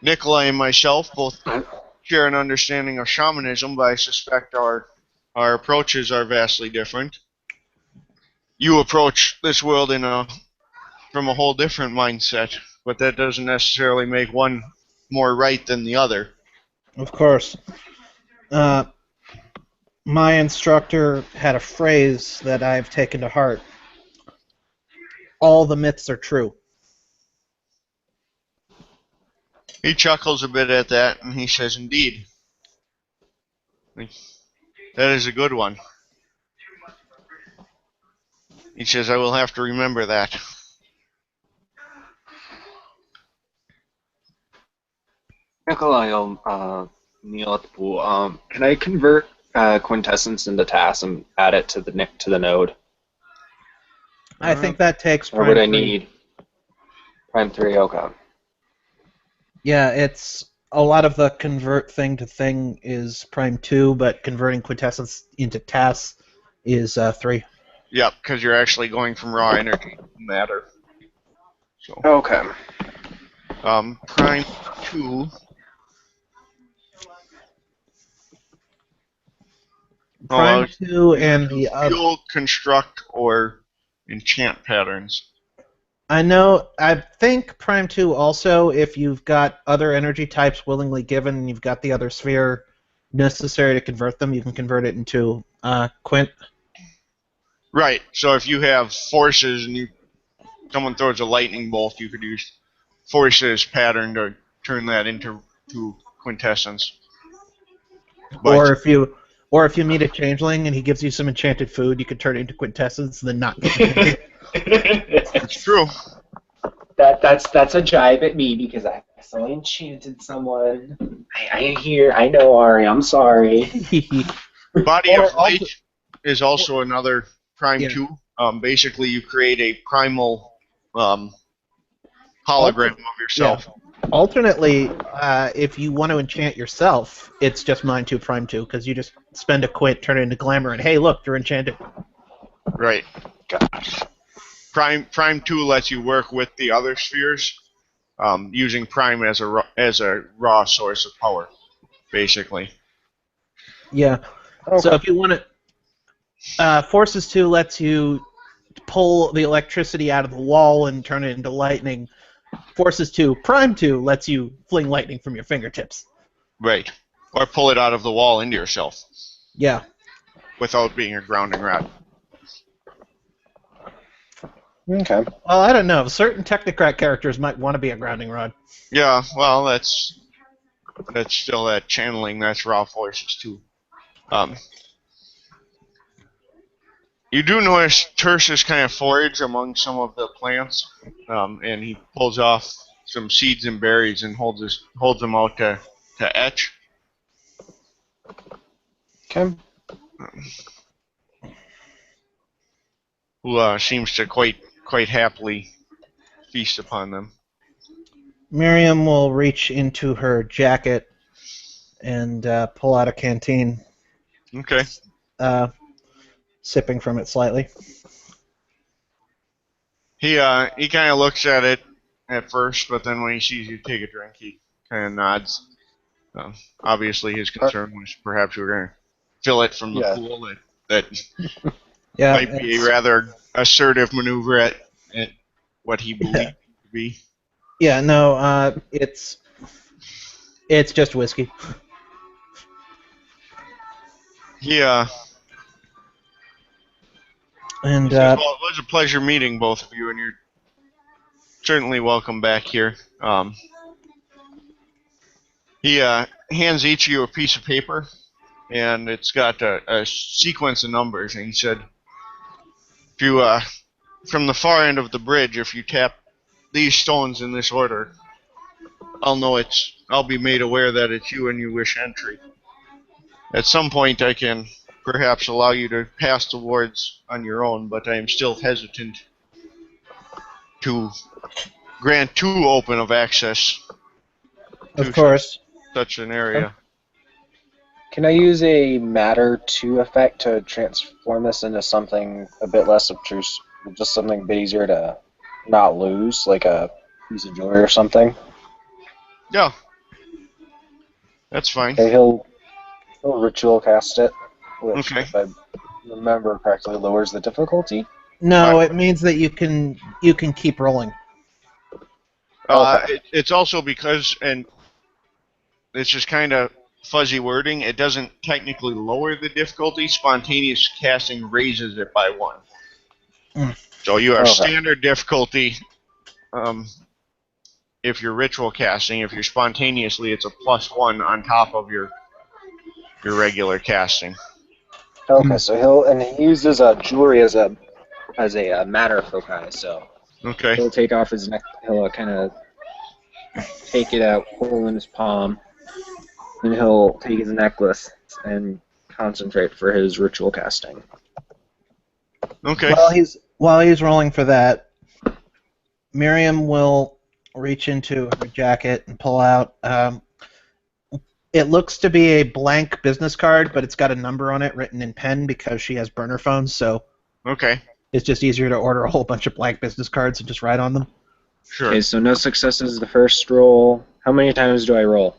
Nikolai and myself both share an understanding of shamanism, but I suspect our approaches are vastly different. You approach this world from a whole different mindset, but that doesn't necessarily make one more right than the other. Of course. My instructor had a phrase that I've taken to heart. All the myths are true. He chuckles a bit at that, and he says, indeed. That is a good one. He says, I will have to remember that. Nikolai, kneel at the pool. Can I convert quintessence into task and add it to the node? I think that takes Or prime would I 3. need prime 3? Okay. Yeah, it's a lot of the convert thing to thing is prime 2, but converting quintessence into TAS is 3. Yep, because you're actually going from raw energy to matter. So, Okay. prime 2. Prime 2 and the other. Fuel, construct, or enchant patterns. I think Prime 2 also, if you've got other energy types willingly given and you've got the other sphere necessary to convert them, you can convert it into Quint. Right. So if you have forces and someone throws a lightning bolt, you could use forces pattern to turn that into quintessence. Or if you meet a changeling and he gives you some enchanted food, you could turn it into quintessence and then not get the It's true. That's a jibe at me because I so enchanted someone. I ain't here. I know, Ari. I'm sorry. Body Or of Light is also another prime Yeah. 2. Basically, you create a primal hologram of yourself. Alternately, if you want to enchant yourself, it's just mine 2, prime 2, because you just spend a quint, turn it into glamour, and hey, look, you're enchanted. Right. Gosh. Prime 2 lets you work with the other spheres, using Prime as a raw source of power, basically. Yeah. Okay. So if you want to, Forces 2 lets you pull the electricity out of the wall and turn it into lightning. Forces 2, Prime 2 lets you fling lightning from your fingertips. Right. Or pull it out of the wall into yourself Yeah. without being a grounding rod. Okay. Well, I don't know. Certain technocrat characters might want to be a grounding rod. Yeah, well, that's still that channeling. That's raw forces too. You do notice Tertius kind of forage among some of the plants, and he pulls off some seeds and berries and holds them out to etch. Okay. Who seems to quite happily feast upon them. Miriam will reach into her jacket and pull out a canteen, Okay. sipping from it slightly. He kind of looks at it at first, but then when he sees you take a drink, he kind of nods. Obviously, his concern was perhaps you were going to fill it from the Yeah. pool. That Yeah, might be a rather assertive maneuver at what he believed to be. yeah. No, it's just whiskey. He And says, well, it was a pleasure meeting both of you, and you're certainly welcome back here. He hands each of you a piece of paper, and it's got a sequence of numbers, and he said, if you, from the far end of the bridge, if you tap these stones in this order, I'll be made aware that it's you and you wish entry. At some point I can perhaps allow you to pass the wards on your own, but I am still hesitant to grant too open of access to of course, such an area. Can I use a Matter 2 effect to transform this into something a bit less obtruse, just something a bit easier to not lose, like a piece of jewelry or something? Yeah. That's fine. Okay, he'll ritual cast it, which, Okay. if I remember correctly, lowers the difficulty. no. It means that you can keep rolling. It's also because, and it's just kind of fuzzy wording, it doesn't technically lower the difficulty. Spontaneous casting raises it by 1. So you have standard difficulty if you're ritual casting. If you're spontaneously, it's a +1 on top of your regular casting. Okay, so he uses jewelry as a matter foci, so Okay. He'll take off his neck. He'll kind of take it out, hold it in his palm, and he'll take his necklace and concentrate for his ritual casting. Okay. While he's rolling for that, Miriam will reach into her jacket and pull out It looks to be a blank business card, but it's got a number on it written in pen because she has burner phones, so Okay, it's just easier to order a whole bunch of blank business cards and just write on them. sure. Okay, so no successes the first roll. How many times do I roll?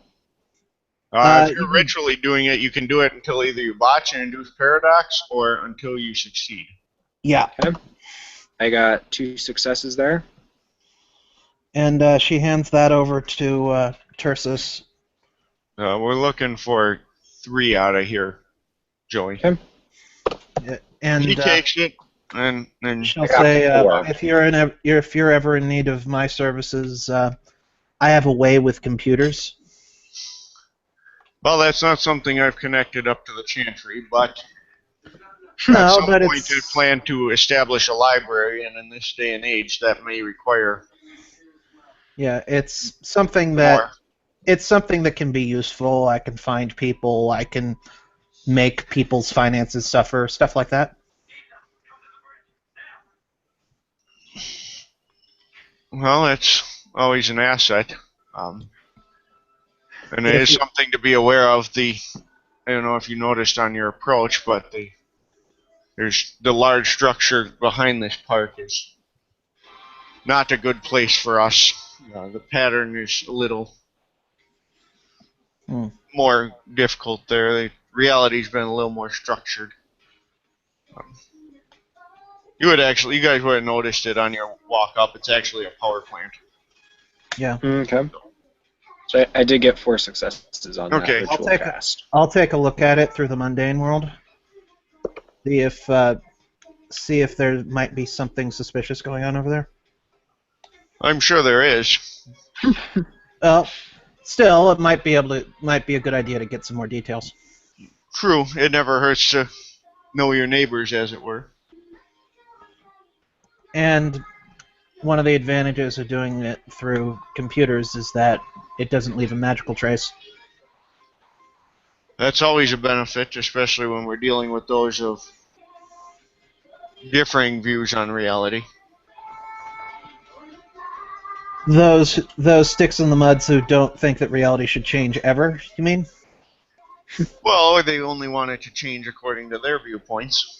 If you you're can- ritually doing it, you can do it until either you botch and induce paradox or until you succeed. Yeah, I got 2 successes there. and she hands that over to Tursus. We're looking for 3 out of here, Joey. Okay. And He takes it, and she'll I got say, 4. if you're ever in need of my services, I have a way with computers. well, that's not something I've connected up to the Chantry, but at No, some but point I plan to establish a library, and in this day and age, that may require yeah, it's something more. that can be useful. I can find people. I can make people's finances suffer, stuff like that. Well, that's always an asset. And it If is you- something to be aware of. I don't know if you noticed on your approach, but there's the large structure behind this park is not a good place for us. The pattern is a little more difficult there. The reality's been a little more structured. You guys would have noticed it on your walk up. It's actually a power plant. Yeah. Okay. So I did get 4 successes on Okay. that ritual cast. I'll take a look at it through the mundane world. See if there might be something suspicious going on over there. I'm sure there is. Well, still, it might be a good idea to get some more details. True. It never hurts to know your neighbors, as it were. And one of the advantages of doing it through computers is that it doesn't leave a magical trace. That's always a benefit, especially when we're dealing with those of differing views on reality. Those sticks in the muds who don't think that reality should change ever, you mean? Well, or they only want it to change according to their viewpoints.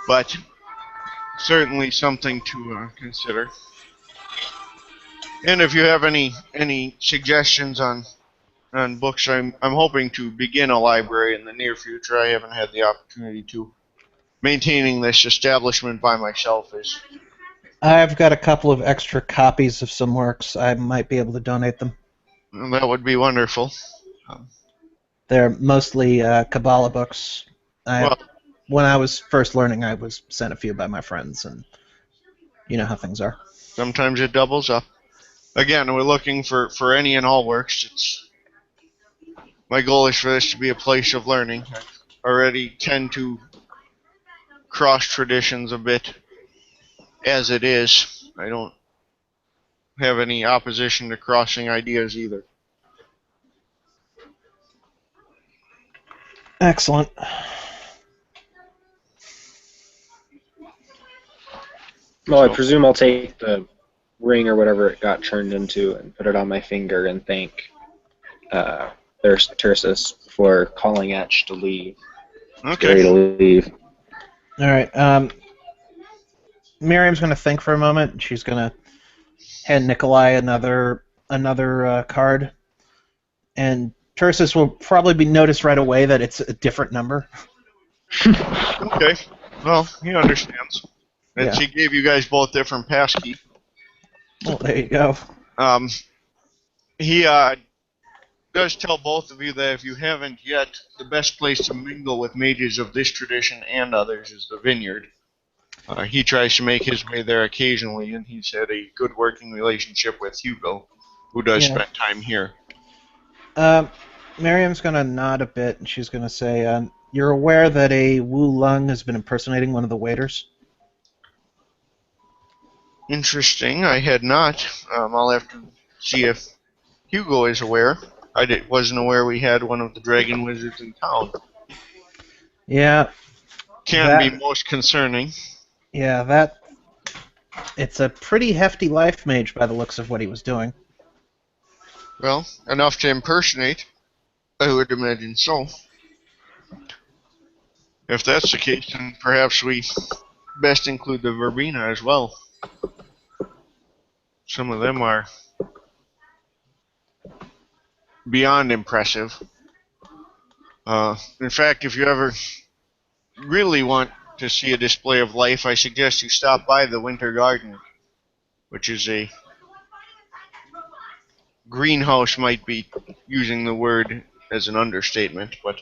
But certainly something to consider. And if you have any suggestions on books, I'm hoping to begin a library in the near future. I haven't had the opportunity to. Maintaining this establishment by myself is. I've got a couple of extra copies of some works. I might be able to donate them. That would be wonderful. They're mostly Kabbalah books. Well, When I was first learning, I was sent a few by my friends, and you know how things are. sometimes it doubles up. Again, we're looking for any and all works. My goal is for this to be a place of learning. I already tend to cross traditions a bit as it is. I don't have any opposition to crossing ideas either. Excellent. Well, I presume I'll take the ring or whatever it got turned into and put it on my finger and thank Tersus for calling Etch to leave. Okay. Ready to leave. All right. Miriam's going to think for a moment. And she's going to hand Nikolai another card, and Tursus will probably be noticed right away that it's a different number. Okay. Well, he understands. And Yeah. she gave you guys both different passkey. Well, there you go. He does tell both of you that if you haven't yet, the best place to mingle with mages of this tradition and others is the vineyard. He tries to make his way there occasionally, and he's had a good working relationship with Hugo, who does Yeah. spend time here. Miriam's going to nod a bit, and she's going to say, you're aware that a Wu Lung has been impersonating one of the waiters? Interesting. I had not. I'll have to see if Hugo is aware. Wasn't aware we had one of the dragon wizards in town. Yeah. Can That- be most concerning. Yeah, It's a pretty hefty life mage by the looks of what he was doing. Well, enough to impersonate. I would imagine so. If that's the case, then perhaps we best include the Verbena as well. Some of them are beyond impressive. In fact, if you ever really want to see a display of life, I suggest you stop by the Winter Garden, which is a greenhouse, might be using the word as an understatement, but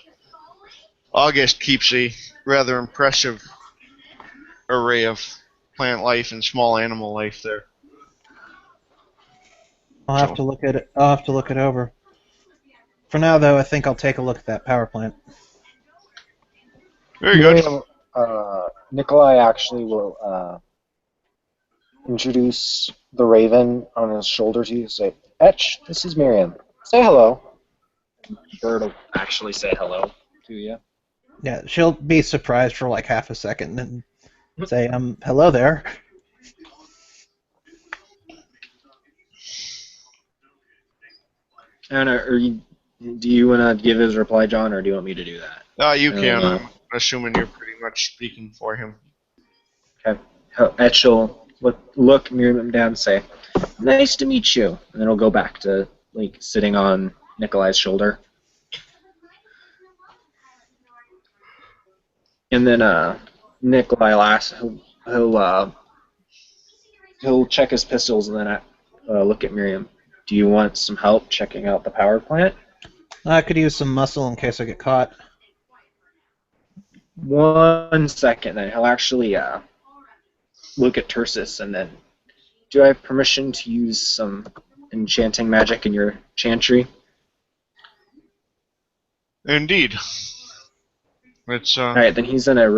August keeps a rather impressive array of plant life and small animal life there. I'll have to look at it. I'll have to look it over. For now, though, I think I'll take a look at that power plant. Very good. Miriam, Nikolai actually will introduce the raven on his shoulder to you. Say, Etch, this is Miriam. Say hello. Bird will actually say hello to you. Yeah, she'll be surprised for like half a second and say, hello there. I don't know, do you want to give his reply, John, or do you want me to do that? You can. I'm assuming you're pretty much speaking for him. Okay. Etch will look Miriam down and say, nice to meet you. And then he'll go back to like sitting on Nikolai's shoulder. And then Nikolai will ask, he'll check his pistols and then look at Miriam. Do you want some help checking out the power plant? I could use some muscle in case I get caught. 1 second, then he'll actually look at Tursus and then, do I have permission to use some enchanting magic in your chantry? Indeed. It's Alright, then he's gonna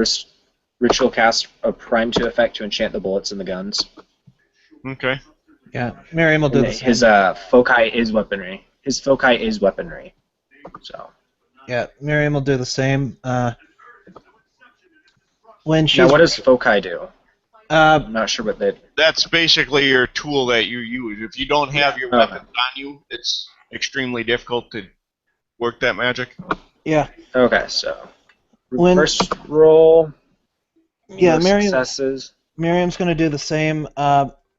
ritual cast a prime to effect to enchant the bullets in the guns. okay. Yeah, Miriam will do And the same. his foci is weaponry. His foci is weaponry. So Yeah, Miriam will do the same. When she's now, what does foci do? uh, I'm not sure what that. That's basically your tool that you use. If you don't have your Okay. weapons on you, it's extremely difficult to work that magic. yeah, Okay, so When- first roll. yeah, no successes. Miriam's going to do the same.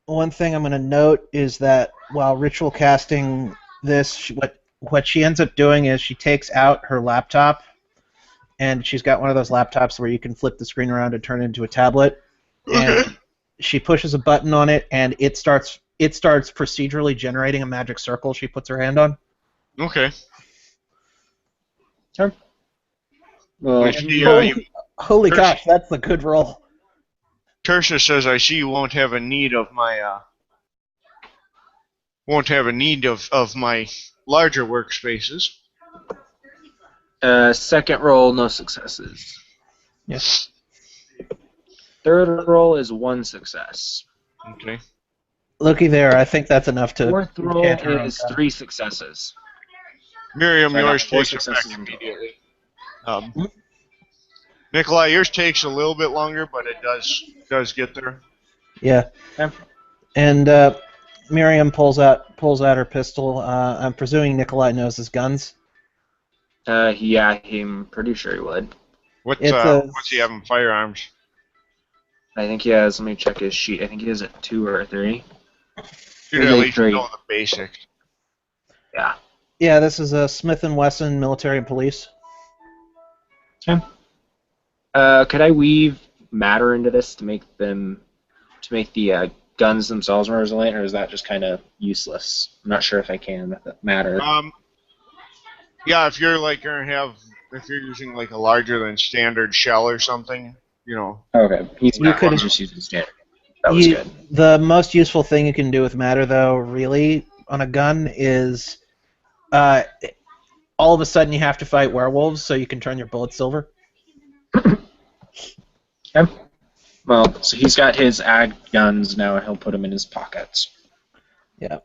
One thing I'm going to note is that while ritual casting this, what she ends up doing is she takes out her laptop, and she's got one of those laptops where you can flip the screen around and turn it into a tablet. Okay. And she pushes a button on it, and it starts procedurally generating a magic circle she puts her hand on. Okay. Well, I see, Holy First- gosh, that's a good roll. Tertia says, "I see you won't have a need of my my larger workspaces." second roll, no successes. Yes. Third roll is 1 success. Okay. Looky there, I think that's enough to Fourth roll enchant her own is gun. 3 successes. Miriam, So I got yours 4 takes effect successes in total. immediately. Nikolai, yours takes a little bit longer, but it does get there. Yeah. Okay. And Miriam pulls out her pistol. I'm presuming Nikolai knows his guns. Yeah, I'm pretty sure he would. What's It's what's he have in firearms? I think he has. Let me check his sheet. I think he has a 2 or a 3. Should There's at a least 3. know the basics. Yeah. Yeah, this is a Smith & Wesson military and police. Could I weave matter into this to make the guns themselves more resilient, or is that just kind of useless? I'm not sure if I can with the matter. Yeah, if you're using like a larger than standard shell or something, Okay, he's You not. could- He's just using standard. That was good. The most useful thing you can do with matter, though, really, on a gun is all of a sudden you have to fight werewolves, so you can turn your bullets silver. Okay. Well, so he's got his ag guns now, and he'll put them in his pockets. Yeah.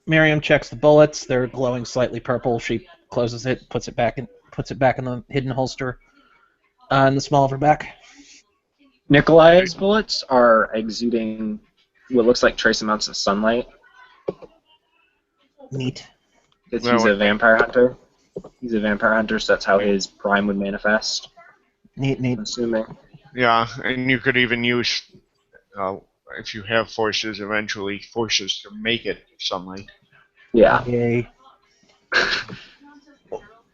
Miriam checks the bullets. They're glowing slightly purple. She closes it, puts it back in the hidden holster in the small of her back. Nikolai's bullets are exuding what looks like trace amounts of sunlight. Neat. Because That he's a would- vampire hunter. He's a vampire hunter, so that's how his prime would manifest. Neat. I'm assuming. Yeah, and you could even use, if you have forces, eventually forces to make it sunlight. Yeah. Yay.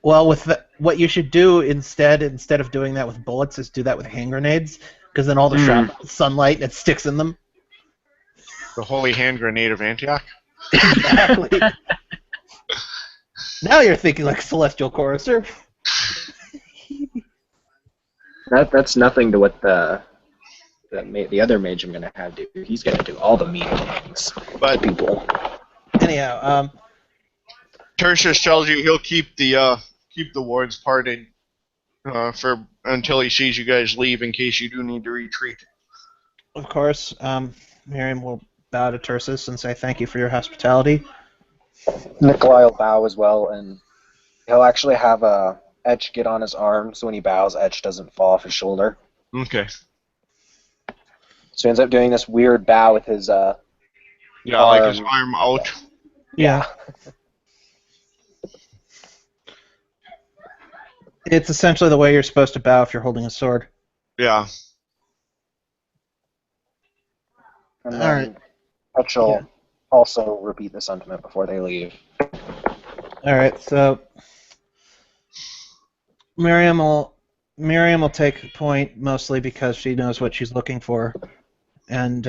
Well, what you should do instead of doing that with bullets, is do that with hand grenades, because then all the sunlight it sticks in them. The holy hand grenade of Antioch. Exactly. Now you're thinking like a celestial chorister. That's nothing to what the other mage I'm gonna have do. He's gonna do all the mean things. But People. Anyhow, Tertius tells you he'll keep the wards parted for until he sees you guys leave, in case you do need to retreat. of course, Miriam will bow to Tursus and say thank you for your hospitality. Nikolai will bow as well, and he'll actually have Etch get on his arm, so when he bows, Etch doesn't fall off his shoulder. Okay. So he ends up doing this weird bow with his Yeah, like his arm out. Yeah. It's essentially the way you're supposed to bow if you're holding a sword. Yeah. And All then right. Etch will also repeat the sentiment before they leave. All right, so Miriam will take point mostly because she knows what she's looking for, and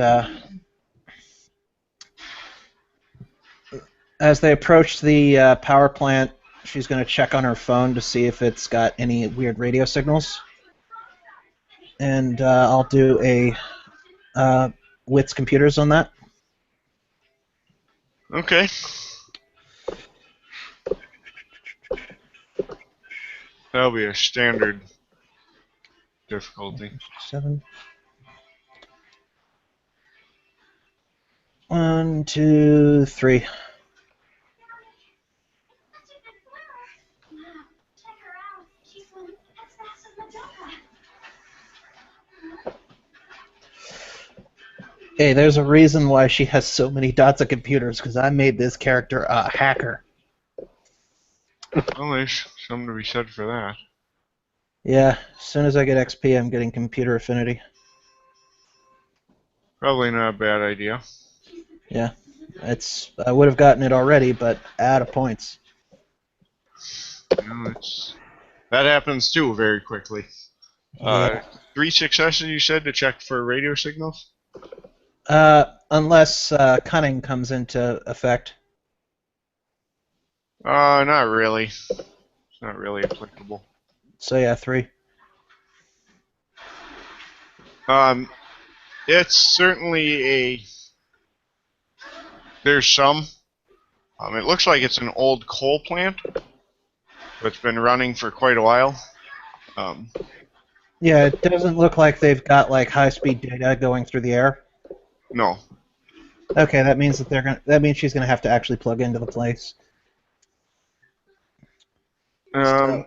as they approach the power plant, she's going to check on her phone to see if it's got any weird radio signals, and I'll do a wits computers on that. Okay. That'll be a standard difficulty. 7. 1, 2, 3. Hey, there's a reason why she has so many dots of computers, because I made this character a hacker. Well, there's something to be said for that. Yeah, as soon as I get XP, I'm getting computer affinity. Probably not a bad idea. Yeah, I would have gotten it already, but out of points. That happens too very quickly. Yeah. 3 successes, you said, to check for radio signals? Unless cunning comes into effect. Not really. It's not really applicable. So yeah, 3. It's certainly there's some. It looks like it's an old coal plant that's been running for quite a while. Yeah, it doesn't look like they've got like high-speed data going through the air. No. Okay, that means that means she's gonna have to actually plug into the place. All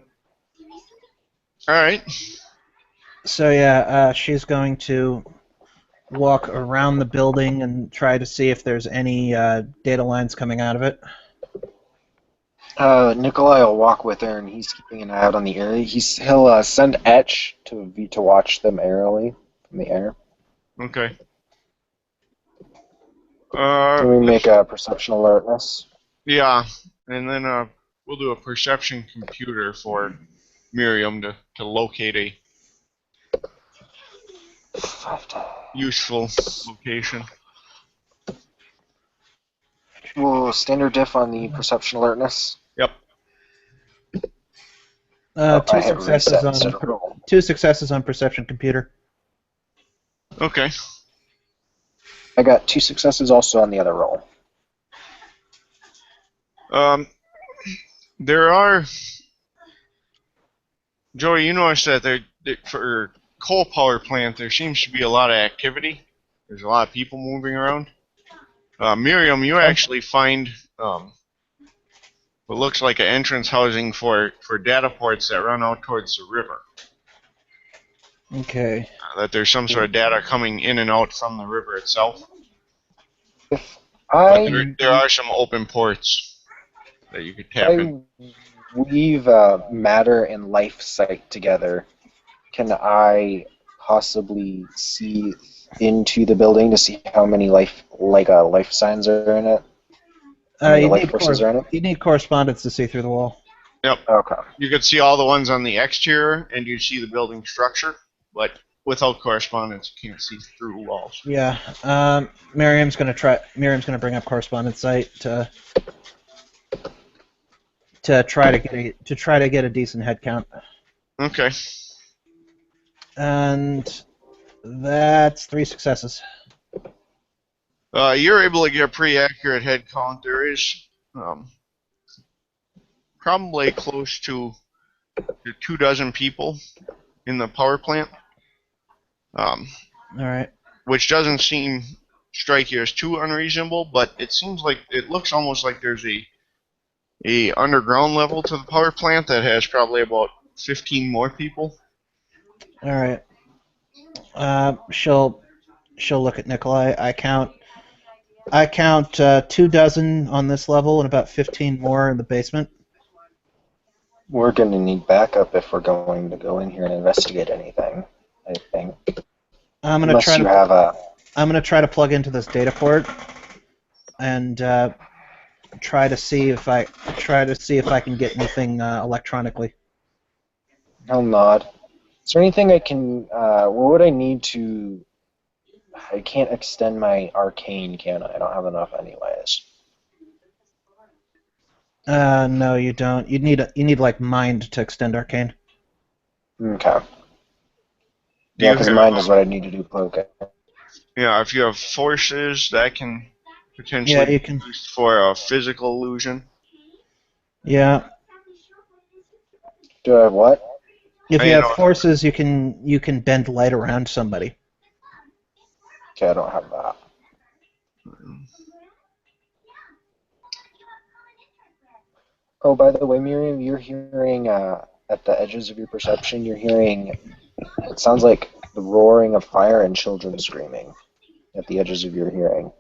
right. So yeah, she's going to walk around the building and try to see if there's any data lines coming out of it. Nikolai will walk with her, and he's keeping an eye out on the area. He'll send Etch to watch them aerially from the air. Okay. Can we make a perception alertness? Yeah, and then we'll do a perception computer for Miriam to locate a useful location. We'll standard diff on the perception alertness. Yep. I hit reset instead of roll. 2 successes on perception computer. Okay. I got 2 successes also on the other roll. There are, Joey, you noticed that for coal power plant there seems to be a lot of activity. There's a lot of people moving around. Miriam, you actually find what looks like an entrance housing for data ports that run out towards the river. Okay. That there's some sort of data coming in and out from the river itself. If But I there are some open ports that you could tap in. weave matter and life sight together, can I possibly see into the building to see how many life signs are in it? How many life forces are in it? You need correspondence to see through the wall. Yep. Okay. You could see all the ones on the exterior, and you see the building structure, but without correspondence, you can't see through walls. Yeah. Miriam's gonna bring up correspondence site to try to get a decent head count. Okay. And that's 3 successes. You're able to get a pretty accurate head count. There is probably close to 24 people in the power plant, All right. which doesn't strike you as too unreasonable, but it looks almost like there's a underground level to the power plant that has probably about 15 more people. All right. She'll look at Nikolai. I count 24 on this level and about 15 more in the basement. We're going to need backup if we're going to go in here and investigate anything, I think. I'm gonna try to plug into this data port and try to see if I can get anything electronically. I'll nod. Is there anything I can... what would I need to... I can't extend my arcane, can I? I don't have enough anyways. No, you don't. You need like mind to extend arcane. Okay. Yeah, because mind is what I need to do cloak. Yeah, if you have forces, that can potentially Yeah, you be can. used for a physical illusion. Yeah. Do I have what? If you You have know- forces, you can bend light around somebody. Okay, I don't have that. Oh, by the way, Miriam, you're hearing at the edges of your perception, you're hearing, it sounds like the roaring of fire and children screaming at the edges of your hearing.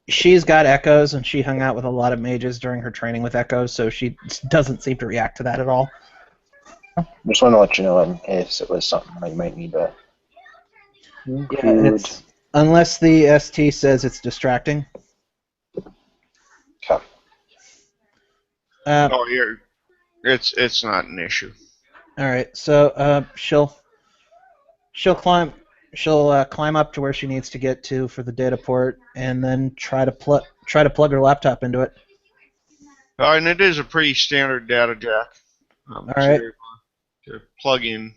She's got echoes, and she hung out with a lot of mages during her training with echoes, so she doesn't seem to react to that at all. Just want to let you know in case it was something I might need to include. Yeah, it's unless the ST says it's distracting. Okay. It's not an issue. All right, so she'll climb up to where she needs to get to for the data port, and then try to plug her laptop into it. And it is a pretty standard data jack. All right. You're able to plug in.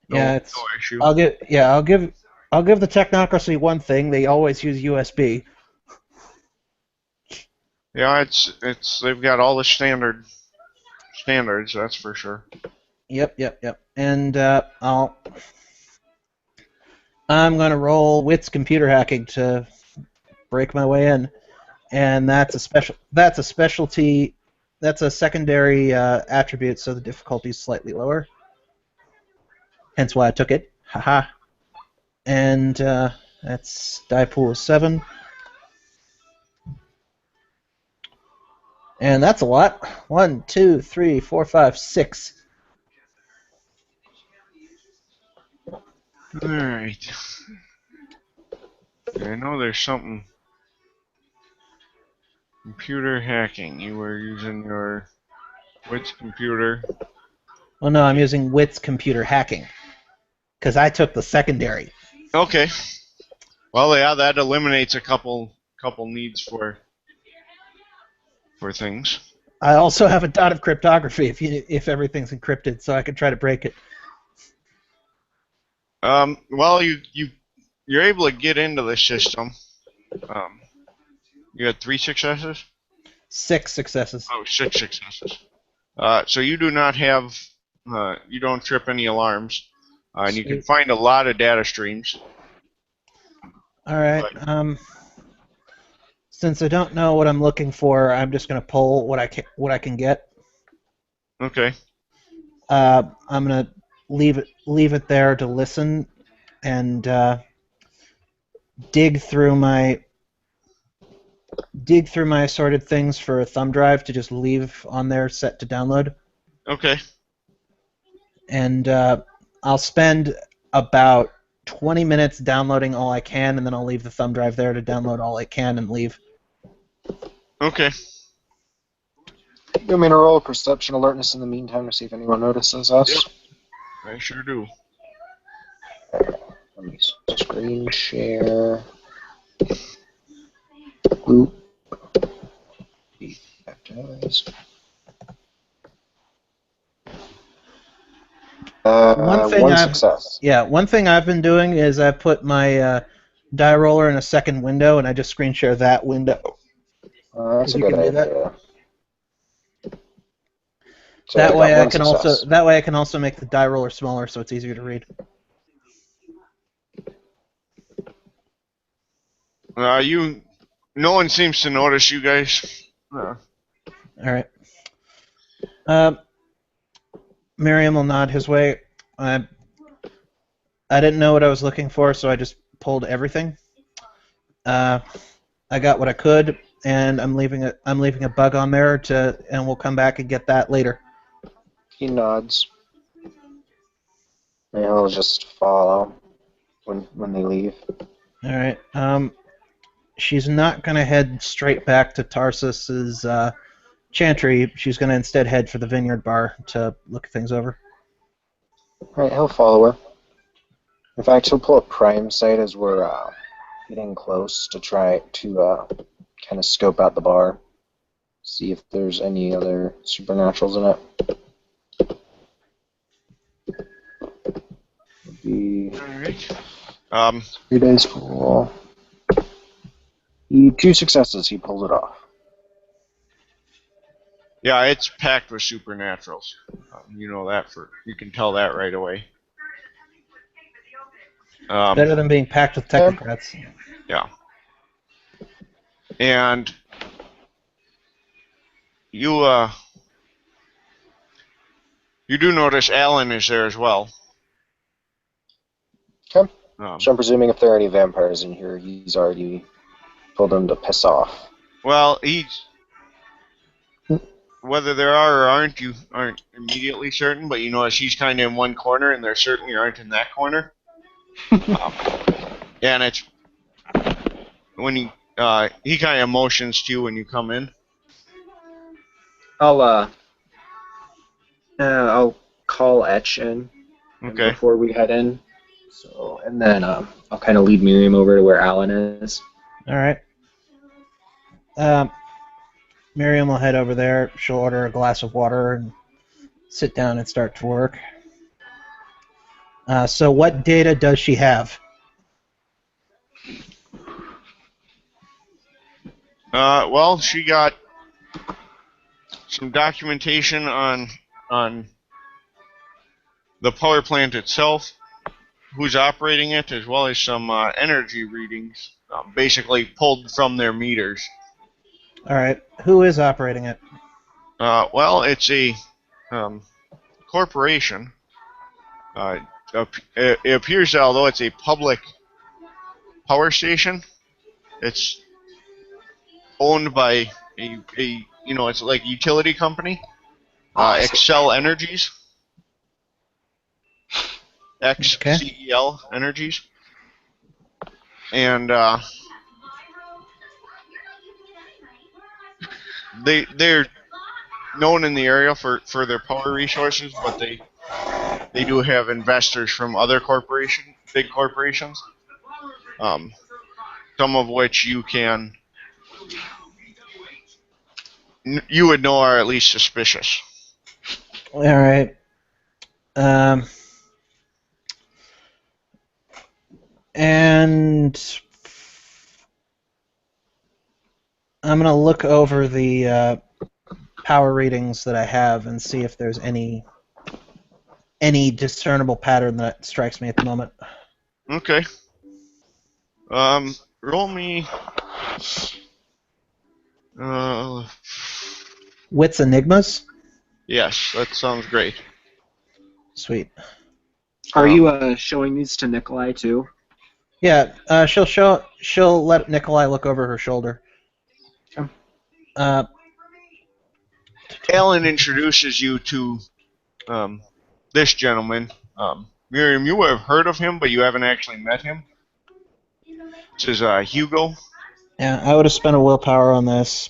Yeah, No issue. I'll give the technocracy one thing. They always use USB. Yeah, they've got all the standards, that's for sure. Yep. And I'm gonna roll wits computer hacking to break my way in, and that's a specialty. That's a secondary attribute, so the difficulty is slightly lower. Hence why I took it. Haha. And that's die pool of 7. And that's a lot. 1, 2, 3, 4, 5, 6. Alright. I know there's something. Computer hacking. You were using your wits computer. Well, no, I'm using wits computer hacking because I took the secondary. Okay. Well, yeah, that eliminates a couple needs for things. I also have a dot of cryptography if everything's encrypted, so I can try to break it. Well, you're able to get into the system. You had 3 successes? 6 successes. Oh, 6 successes. So you do not have, you don't trip any alarms, and you can find a lot of data streams. All right. Since I don't know what I'm looking for, I'm just gonna pull what I can get. Okay. I'm gonna leave it there to listen and dig through my assorted things for a thumb drive to just leave on there set to download. Okay. And I'll spend about 20 minutes downloading all I can, and then I'll leave the thumb drive there to download all I can and leave. Okay. You want me to roll perception alertness in the meantime to see if anyone notices us? Yep. I sure do. Let me screen share. Oop. One success. One thing I've been doing is I put my die roller in a second window, and I just screen share that window. That's a good idea. So That way I can success. also make the die roller smaller, so it's easier to read. No one seems to notice you guys. All right. Miriam will nod his way. I didn't know what I was looking for, so I just pulled everything. I got what I could, and I'm leaving a bug on there and we'll come back and get that later. He nods. And he'll just follow when they leave. All right. She's not gonna head straight back to Tarsus's chantry. She's gonna instead head for the vineyard bar to look things over. Alright, he'll follow her. In fact, he'll pull a prime sight as we're getting close to try to kind of scope out the bar, see if there's any other supernaturals in it. Alright. 3 days full. 2 successes, he pulled it off. Yeah, it's packed with supernaturals. You know that you can tell that right away. Better than being packed with technocrats. Yeah. And you do notice Alan is there as well. Okay. So I'm presuming if there are any vampires in here, he's already told them to piss off. Well, whether there are or aren't, you aren't immediately certain, but you notice he's kind of in one corner, and there certainly aren't in that corner. And it's when he kind of motions to you when you come in. I'll call Etch in Okay. before we head in. So, and then I'll kind of lead Miriam over to where Alan is. All right. Miriam will head over there. She'll order a glass of water and sit down and start to work. So what data does she have? Well, she got some documentation on the power plant itself, who's operating it, as well as some energy readings, basically pulled from their meters. All right. Who is operating it? Well, it's a corporation. It appears that although it's a public power station, it's owned by it's like a utility company. Excel Energies. XCEL Energies. And they're known in the area for their power resources, but they do have investors from other big corporations, some of which you would know are at least suspicious. All right. And I'm going to look over the power readings that I have and see if there's any discernible pattern that strikes me at the moment. Okay. Roll me. Wits Enigmas? Yes, that sounds great. Sweet. Are you showing these to Nikolai too? Yeah, she'll let Nikolai look over her shoulder. Okay. Alan introduces you to this gentleman. Miriam, you have heard of him, but you haven't actually met him. This is Hugo. Yeah, I would have spent a willpower on this,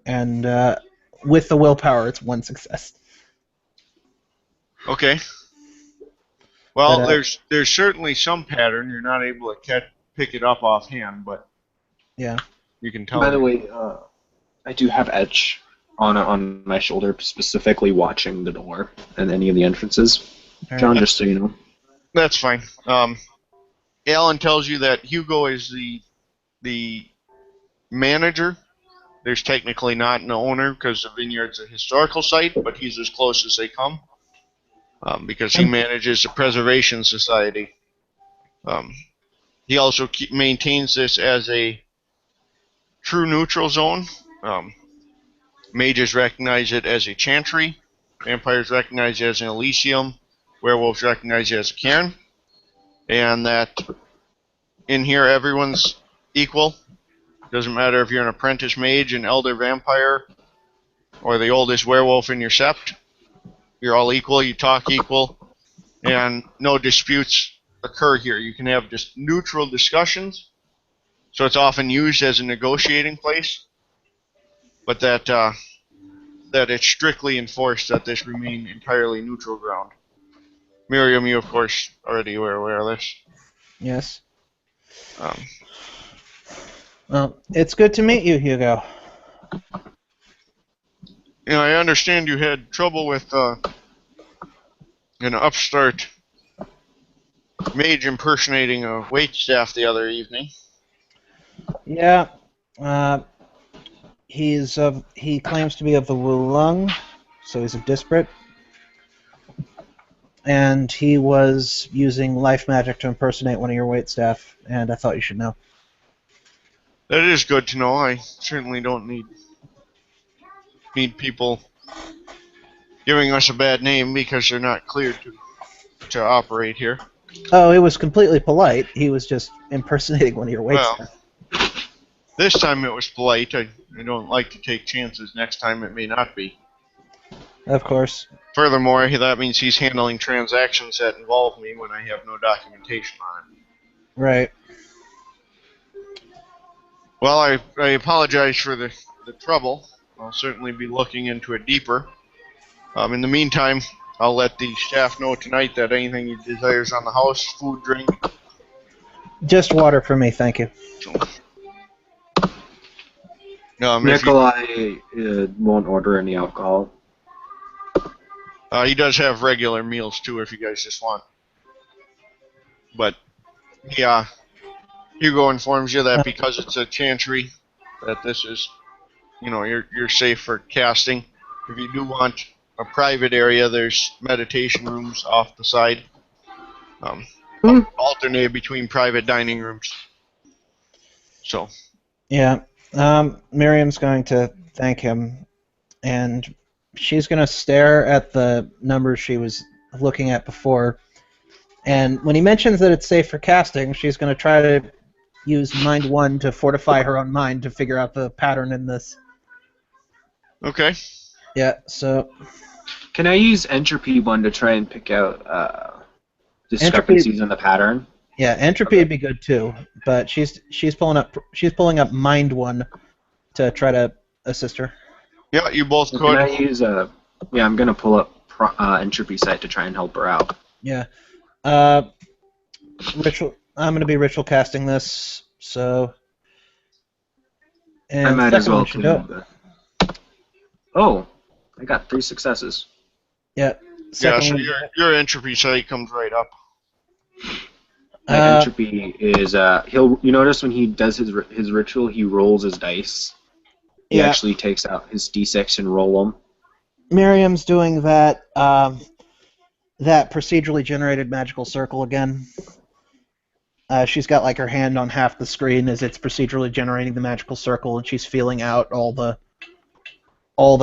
and with the willpower, it's 1 success. Okay. Well, But, there's certainly some pattern. You're not able to pick it up offhand, but yeah. you can tell. By the way, I do have edge on my shoulder, specifically watching the door and any of the entrances. All John, right. just so you know. That's fine. Alan tells you that Hugo is the manager. There's technically not an owner because the vineyard's a historical site, but he's as close as they come because he manages the Preservation Society. He also maintains this as a true neutral zone. Mages recognize it as a chantry. Vampires recognize it as an Elysium. Werewolves recognize it as a cairn. And that in here everyone's equal. Doesn't matter if you're an apprentice mage, an elder vampire, or the oldest werewolf in your sept. You're all equal, you talk equal, and no disputes occur here. You can have just neutral discussions, so it's often used as a negotiating place, but that it's strictly enforced that this remain entirely neutral ground. Miriam, you of course already were aware of this. Yes. Um, Well, it's good to meet you, Hugo. I understand you had trouble with an upstart mage impersonating a waitstaff the other evening. Yeah. He claims to be of the Wulung, so he's a disparate. And he was using life magic to impersonate one of your waitstaff, and I thought you should know. That is good to know. I certainly don't need people giving us a bad name because they're not cleared to operate here. Oh, it was completely polite. He was just impersonating one of your waitstaff. Well, this time it was polite. I don't like to take chances. Next time it may not be. Of course. Furthermore, that means he's handling transactions that involve me when I have no documentation on it. Right. Well, I apologize for the trouble. I'll certainly be looking into it deeper. In the meantime, I'll let the staff know tonight that anything he desires on the house, food, drink. Just water for me, thank you. Nikolai won't order any alcohol. He does have regular meals too, if you guys just want. But yeah, Hugo informs you that because it's a chantry, that this is, you're safe for casting. If you do want a private area, there's meditation rooms off the side, alternated between private dining rooms. So. Yeah. Miriam's going to thank him, and she's going to stare at the numbers she was looking at before. And when he mentions that it's safe for casting, she's going to try to use Mind 1 to fortify her own mind to figure out the pattern in this. Okay. Yeah, so... Can I use Entropy 1 to try and pick out discrepancies in the pattern? Yeah, Entropy would be good too, but she's pulling up Mind 1 to try to assist her. Yeah, you both So could. can I use I'm going to pull up Entropy site to try and help her out. Yeah. Ritual. I'm going to be ritual casting this, so. And I might as second well one should do it. clean the... Oh, I got 3 successes. Yeah. Yeah, Second so one, your entropy site comes right up. My entropy is you notice when he does his ritual, he rolls his dice. He Yeah. actually takes out his d6 and roll them. Miriam's doing that that procedurally generated magical circle again. She's got like her hand on half the screen as it's procedurally generating the magical circle, and she's feeling out all the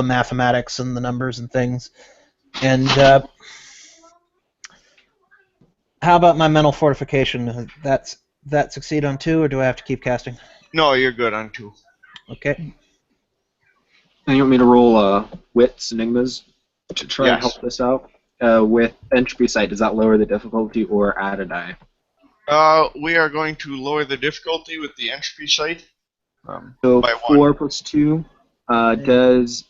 mathematics and the numbers and things. And How about my mental fortification? That succeed on 2, or do I have to keep casting? No, you're good on 2. Okay. And you want me to roll wits, enigmas, to try and Yes. help this out? With entropy sight, does that lower the difficulty or add a die? We are going to lower the difficulty with the entropy sight. So By 4 1. plus 2. Does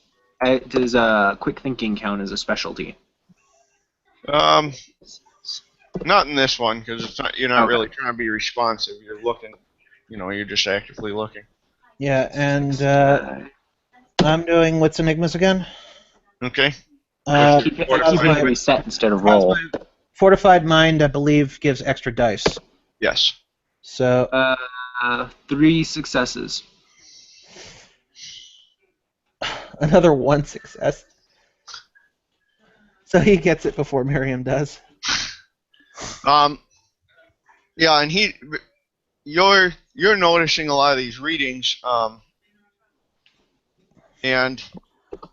quick thinking count as a specialty? Not in this one, because it's not. You're not Okay. really trying to be responsive. You're looking. You're just actively looking. Yeah, and I'm doing what's enigmas again? Okay. Keep it Fortified. reset instead of how's roll. my fortified mind, I believe, gives extra dice. Yes. So 3 successes. another 1 success. So he gets it before Miriam does. Yeah, and you're noticing a lot of these readings, and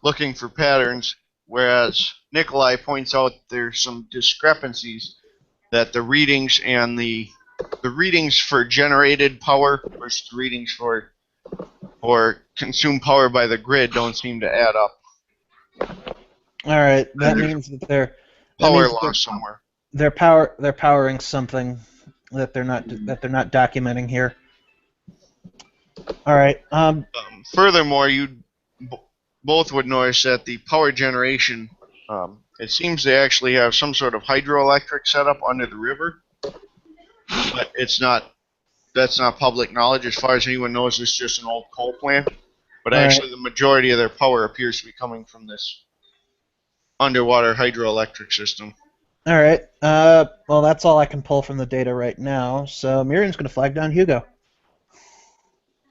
looking for patterns, whereas Nikolai points out there's some discrepancies, that the readings and the readings for generated power versus the readings for consumed power by the grid don't seem to add up. All right, that means that they're Power loss somewhere. they're powering something that they're not documenting here. All right. Furthermore, you both would notice that the power generation, it seems they actually have some sort of hydroelectric setup under the river, but that's not public knowledge. As far as anyone knows, it's just an old coal plant. But All actually, the majority of their power appears to be coming from this underwater hydroelectric system. All right. Well, that's all I can pull from the data right now. So Miriam's going to flag down Hugo.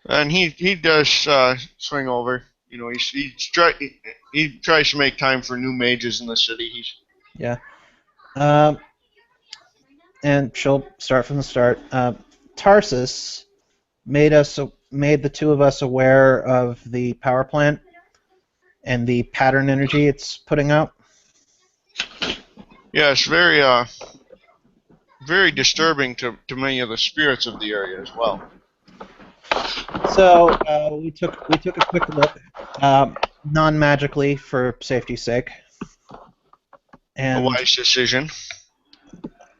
And he does swing over. He tries to make time for new mages in the city. Yeah. And she'll start from the start. Tarsus made the two of us aware of the power plant and the pattern energy it's putting out. Yeah, it's very very disturbing to many of the spirits of the area as well. So we took a quick look, non-magically for safety's sake, and A wise decision.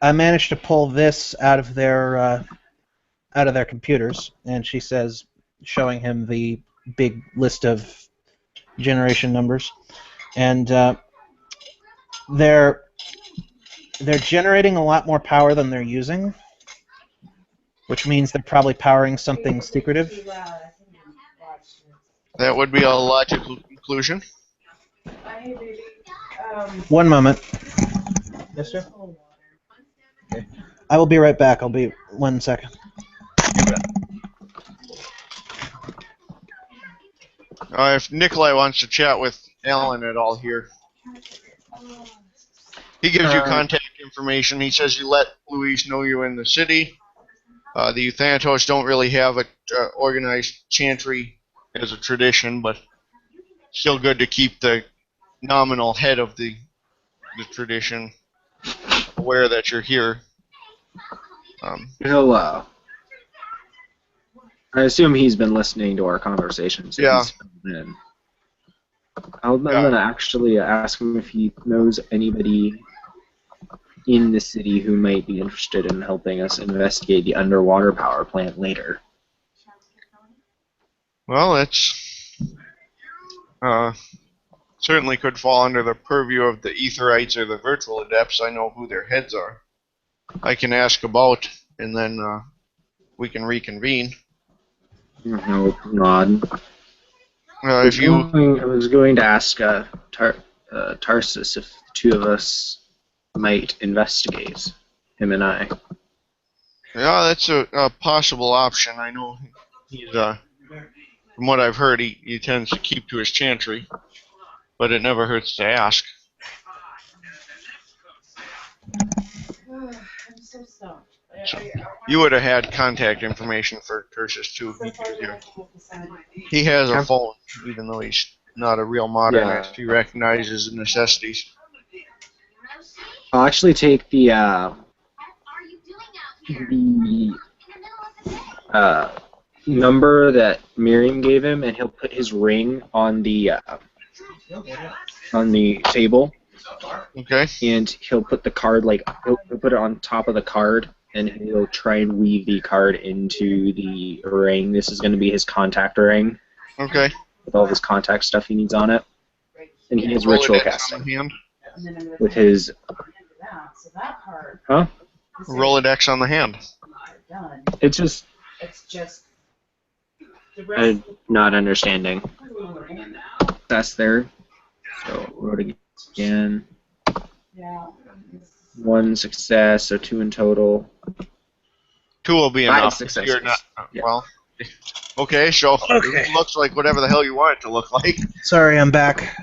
I managed to pull this out of their computers. And she says, showing him the big list of generation numbers, and they're generating a lot more power than they're using, which means they're probably powering something secretive. That would be a logical conclusion. One moment. Yes, sir? Okay. I will be right back. I'll be 1 second. If Nikolai wants to chat with Alan at all here, he gives you contact information. He says you let Louise know you're in the city. The Euthanatos don't really have a organized chantry as a tradition, but still good to keep the nominal head of the tradition aware that you're here. He'll, I assume he's been listening to our conversations. So Yeah. I'm going to actually ask him if he knows anybody in the city who might be interested in helping us investigate the underwater power plant later. Well, it's certainly could fall under the purview of the Etherites or the Virtual Adepts. I know who their heads are. I can ask about, and then we can reconvene. No, nod. I was going to ask Tarsus if the two of us might investigate, him and I. Yeah, that's a possible option. I know he's from what I've heard, he tends to keep to his chantry, but it never hurts to ask. I'm so stumped. So, you would have had contact information for Tertius too. He has a phone, even though he's not a real modernist. He recognizes the necessities. I'll actually take the the number that Miriam gave him, and he'll put his ring on the table, Okay. and he'll put the card he'll put it on top of the card, and he'll try and weave the card into the ring. This is going to be his contact ring Okay. with all of his contact stuff he needs on it, and he has Roll ritual it on casting the hand. And then I'm gonna with his. So that part. Huh? Rolodex on the hand. Done. It's just It's just the rest. not understanding. That's there. So wrote again. Yeah. One success, so 2 in total. 2 will be 5 enough. successes. You're not. Yeah. Well. Okay, so Okay. it looks like whatever the hell you want it to look like. Sorry, I'm back.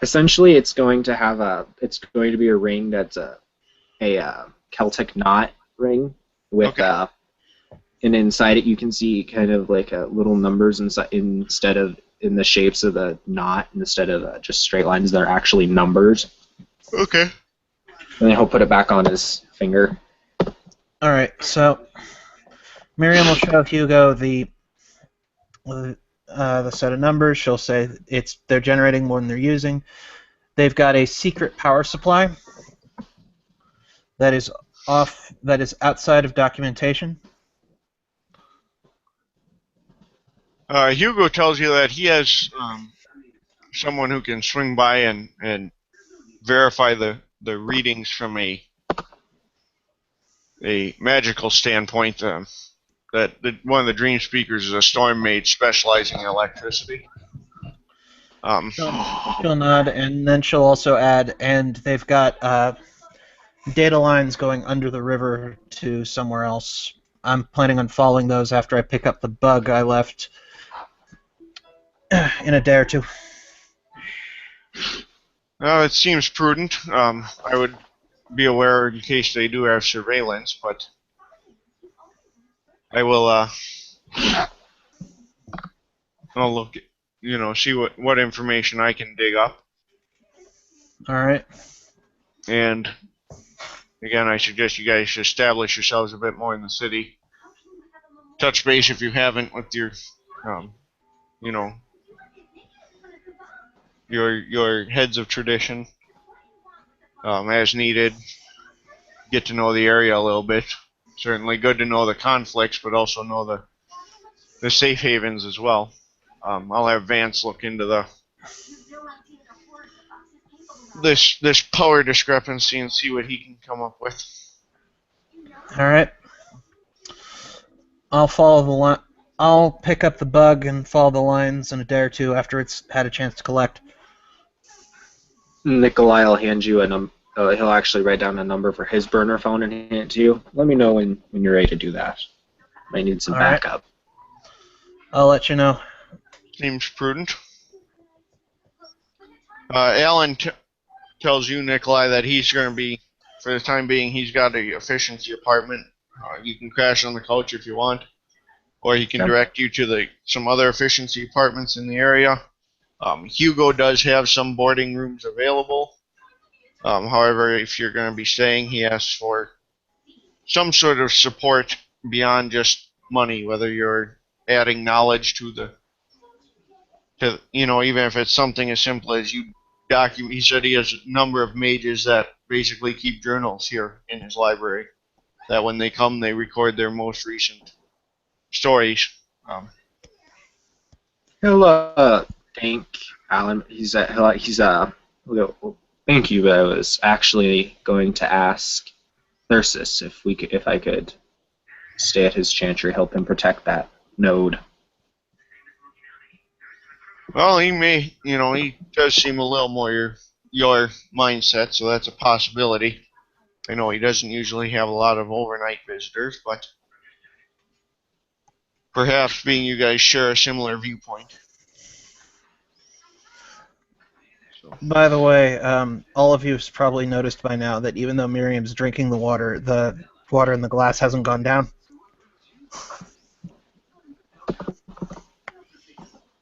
Essentially, it's going to be a ring that's a Celtic knot ring with Okay. and inside it you can see kind of like little numbers instead of in the shapes of the knot, instead of just straight lines. They're actually numbers. Okay. And then he'll put it back on his finger. All right, so Miriam will show Hugo the set of numbers. She'll say they're generating more than they're using. They've got a secret power supply that is outside of documentation. Hugo tells you that he has someone who can swing by and verify the readings from a magical standpoint. That one of the dream speakers is a storm mage specializing in electricity. She'll nod, and then she'll also add, and they've got data lines going under the river to somewhere else. I'm planning on following those after I pick up the bug I left in a day or two. It seems prudent. I would be aware in case they do have surveillance, but I will. I'll look. See what information I can dig up. All right. And again, I suggest you guys establish yourselves a bit more in the city. Touch base if you haven't with your, your heads of tradition, as needed. Get to know the area a little bit. Certainly good to know the conflicts, but also know the safe havens as well. I'll have Vance look into this power discrepancy and see what he can come up with. All right. I'll pick up the bug and follow the lines in a day or two after it's had a chance to collect. Nikolai will hand you a number. He'll actually write down a number for his burner phone and hand it to you. Let me know when you're ready to do that. Might need some All right. backup. I'll let you know. Seems prudent. Alan tells you, Nikolai, that he's going to be, for the time being, he's got a efficiency apartment. You can crash on the couch if you want, or he can Okay. direct you to some other efficiency apartments in the area. Hugo does have some boarding rooms available. However, if you're going to be staying, he asks for some sort of support beyond just money, whether you're adding knowledge to even if it's something as simple as you document. He said he has a number of mages that basically keep journals here in his library, that when they come, they record their most recent stories. He'll thank Alan. Thank you, but I was actually going to ask Thyrsis if I could stay at his chantry, help him protect that node. Well, he may, he does seem a little more your mindset, so that's a possibility. I know he doesn't usually have a lot of overnight visitors, but perhaps being you guys share a similar viewpoint. So. By the way, all of you have probably noticed by now that even though Miriam's drinking the water in the glass hasn't gone down.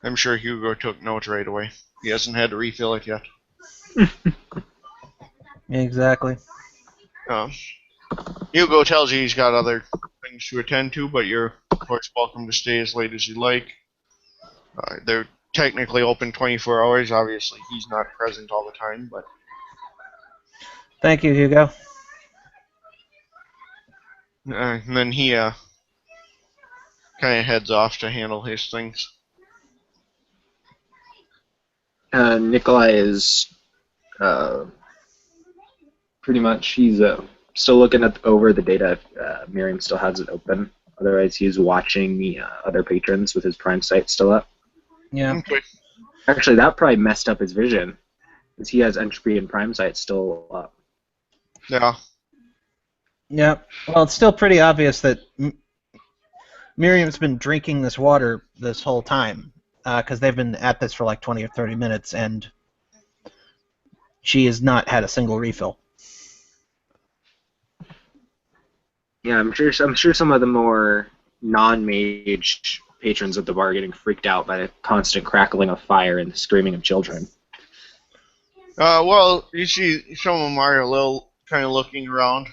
I'm sure Hugo took notes right away. He hasn't had to refill it yet. Exactly. Hugo tells you he's got other needs to attend to, but you're, of course, welcome to stay as late as you like. They're technically open 24 hours. Obviously, he's not present all the time, but Thank you, Hugo. and then he kind of heads off to handle his things. Nikolai is pretty much, he's still looking over the data. Miriam still has it open. Otherwise, he's watching the other patrons with his Prime sight still up. Yeah. Okay. Actually, that probably messed up his vision, because he has entropy and Prime sight still up. Yeah. Yeah. Well, it's still pretty obvious that Miriam's been drinking this water this whole time, because they've been at this for like 20 or 30 minutes, and she has not had a single refill. Yeah, I'm sure some of the more non-mage patrons of the bar are getting freaked out by the constant crackling of fire and the screaming of children. Well, you see, some of them are a little kind of looking around.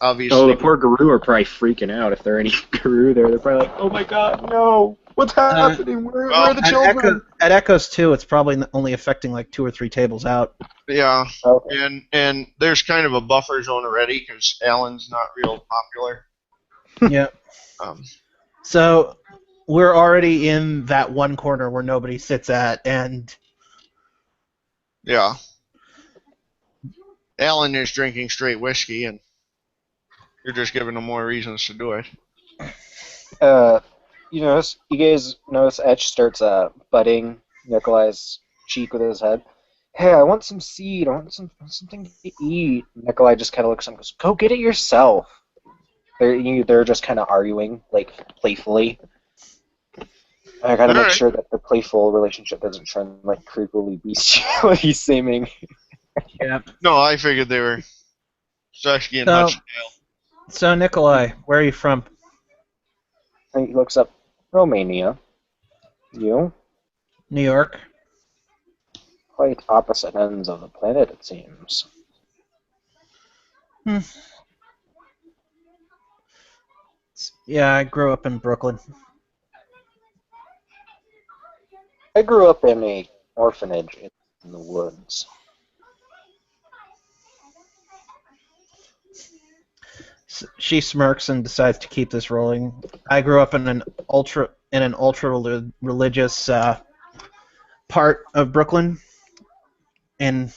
Obviously. Oh, the poor Guru are probably freaking out. If there are any Guru there, they're probably like, "Oh my God, no! What's happening? Where are the children?" At Echoes 2, it's probably only affecting like 2 or 3 tables out. Yeah, Okay. and there's kind of a buffer zone already because Alan's not real popular. Yeah. Um, So we're already in that one corner where nobody sits at, and yeah. Alan is drinking straight whiskey, and you're just giving him more reasons to do it. You guys notice Etch starts butting Nikolai's cheek with his head. Hey, I want some seed. I want something to eat. Nikolai just kind of looks at him and goes, "Go get it yourself." They're just kind of arguing, like, playfully. I gotta make Alright. sure that the playful relationship doesn't turn, like, creepily bestially seeming. yeah. No, I figured they were Sashki and So- Hutch. So Nikolai, where are you from? And he looks up, Romania. You? New York. Quite opposite ends of the planet, it seems. Yeah, I grew up in Brooklyn. I grew up in a orphanage in the woods. She smirks and decides to keep this rolling. I grew up in an ultra religious part of Brooklyn, and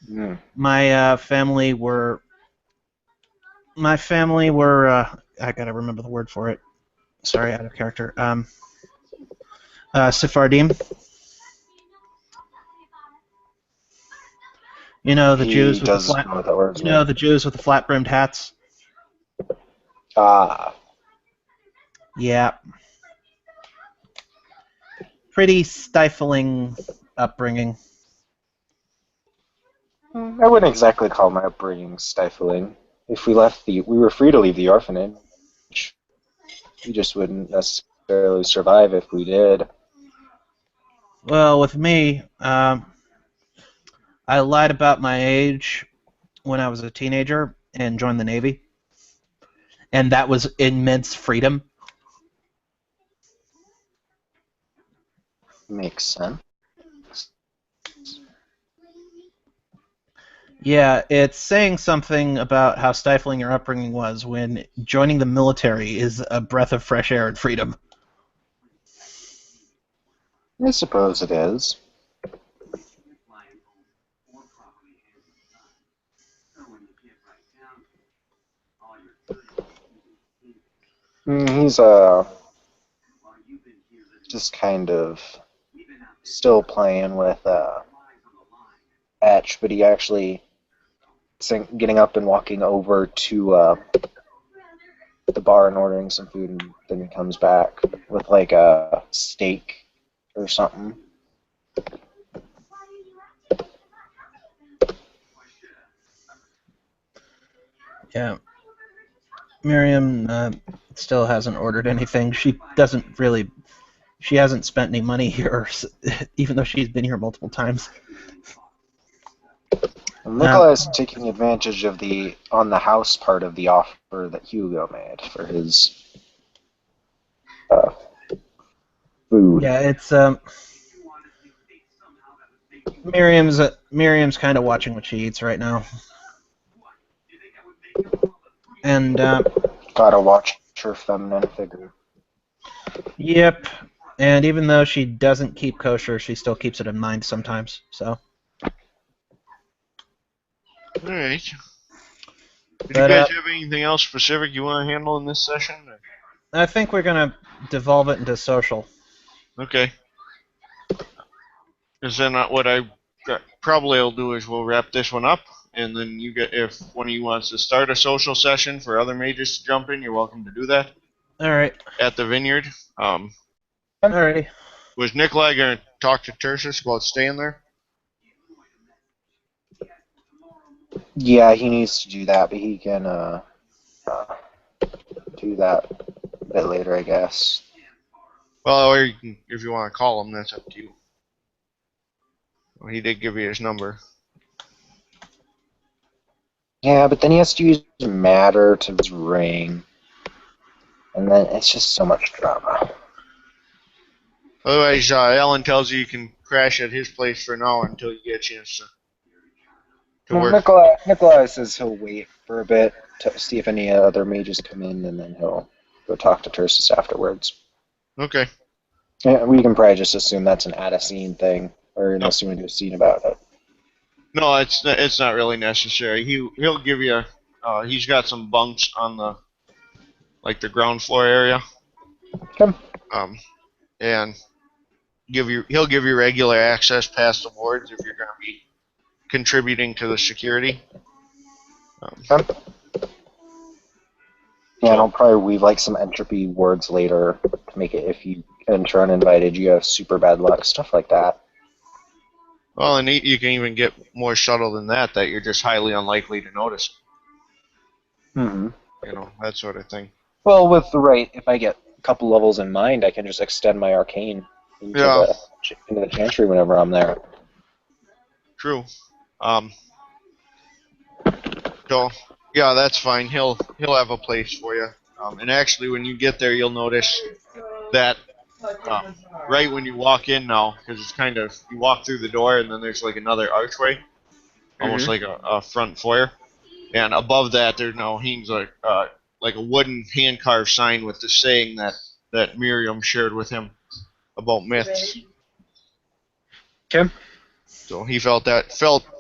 Hmm. my family were I gotta remember the word for it. Sorry, out of character. Sephardim. You know the He Jews with the doesn't flat. know what that word's You know the Jews with the flat-brimmed hats. Ah. Yeah. Pretty stifling upbringing. I wouldn't exactly call my upbringing stifling. If we were free to leave the orphanage. We just wouldn't necessarily survive if we did. Well, with me, I lied about my age when I was a teenager and joined the Navy, and that was immense freedom. Makes sense. Yeah, it's saying something about how stifling your upbringing was when joining the military is a breath of fresh air and freedom. I suppose it is. He's just kind of still playing with Etch, but he actually getting up and walking over to the bar and ordering some food, and then he comes back with like a steak or something. Yeah. Miriam still hasn't ordered anything. She hasn't spent any money here, even though she's been here multiple times. Nikolai's taking advantage of the on the house part of the offer that Hugo made for his food. Yeah, it's Miriam's kind of watching what she eats right now, and Gotta watch her feminine figure. yep. And even though she doesn't keep kosher, she still keeps it in mind sometimes. So. All right. Did you But guys have anything else specific you want to handle in this session? I think we're gonna devolve it into social. Okay. Because then what I probably will do is we'll wrap this one up, and then you get if one of you wants to start a social session for other mages to jump in, you're welcome to do that All right. at the vineyard. Alrighty. Was Nikolai going to talk to Tertius about staying there? Yeah, he needs to do that, but he can do that a bit later, I guess. Well, or you can, if you want to call him, that's up to you. Well, he did give you his number. Yeah, but then he has to use matter to his ring. And then it's just so much drama. Otherwise, Alan tells you can crash at his place for now until you get a chance to Well, work. Nikolai says he'll wait for a bit to see if any other mages come in, and then he'll go talk to Tersus afterwards. Okay. Yeah, we can probably just assume that's an add-a-scene thing, or unless Yep. you want to do a scene about it. No, it's not really necessary. He'll give you. He's got some bunks on the ground floor area. Okay. And he'll give you regular access past the boards if you're going to be contributing to the security. Okay. Yeah, and So- I'll probably weave like some entropy words later to make it if you enter uninvited, you have super bad luck, stuff like that. Well, and you can even get more subtle than that you're just highly unlikely to notice. Mm-hmm. You know, that sort of thing. Well, with the right, if I get a couple levels in mind, I can just extend my arcane into Yeah. the chantry whenever I'm there. True. So yeah, that's fine. He'll have a place for you. And actually, when you get there, you'll notice that right when you walk in now, because it's kind of you walk through the door and then there's like another archway, almost like a front foyer, and above that there now hangs like a wooden hand carved sign with the saying that Miriam shared with him about myths. Okay. So he felt that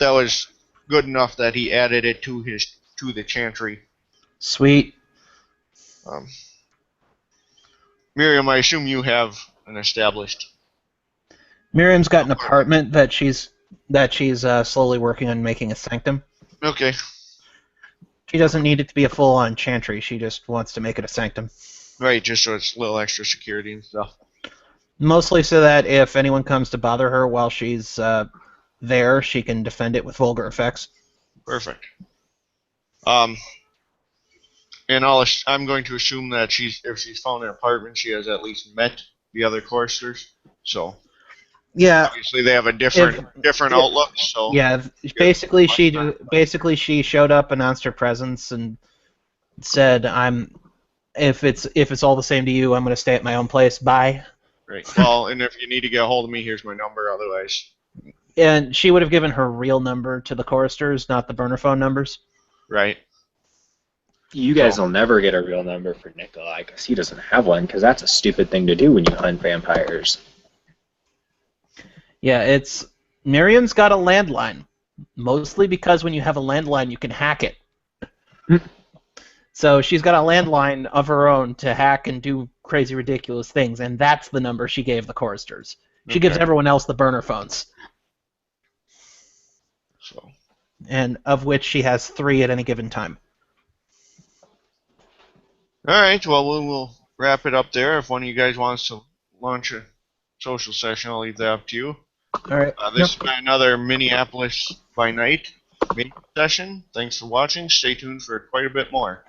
was good enough that he added it to the chantry. Sweet. Miriam, I assume you have an established. Miriam's got an apartment that she's slowly working on making a sanctum. Okay. She doesn't need it to be a full-on chantry. She just wants to make it a sanctum. Right, just so it's a little extra security and stuff. Mostly so that if anyone comes to bother her while she's there, she can defend it with vulgar effects. Perfect. And I'm going to assume that if she's found an apartment, she has at least met the other choristers. So Yeah. obviously they have a different outlook. So Yeah. Basically, she showed up, announced her presence, and said, If it's all the same to you, I'm going to stay at my own place. Bye." Right. Well, and if you need to get a hold of me, here's my number. Otherwise, And she would have given her real number to the choristers, not the burner phone numbers. right. You guys will never get a real number for Nikolai because he doesn't have one, because that's a stupid thing to do when you hunt vampires. Yeah, Miriam's got a landline, mostly because when you have a landline, you can hack it. So she's got a landline of her own to hack and do crazy, ridiculous things, and that's the number she gave the choristers. She gives everyone else the burner phones. So. And of which she has 3 at any given time. All right. Well, we'll wrap it up there. If one of you guys wants to launch a social session, I'll leave that up to you. All right. This has been another Minneapolis by Night session. Thanks for watching. Stay tuned for quite a bit more.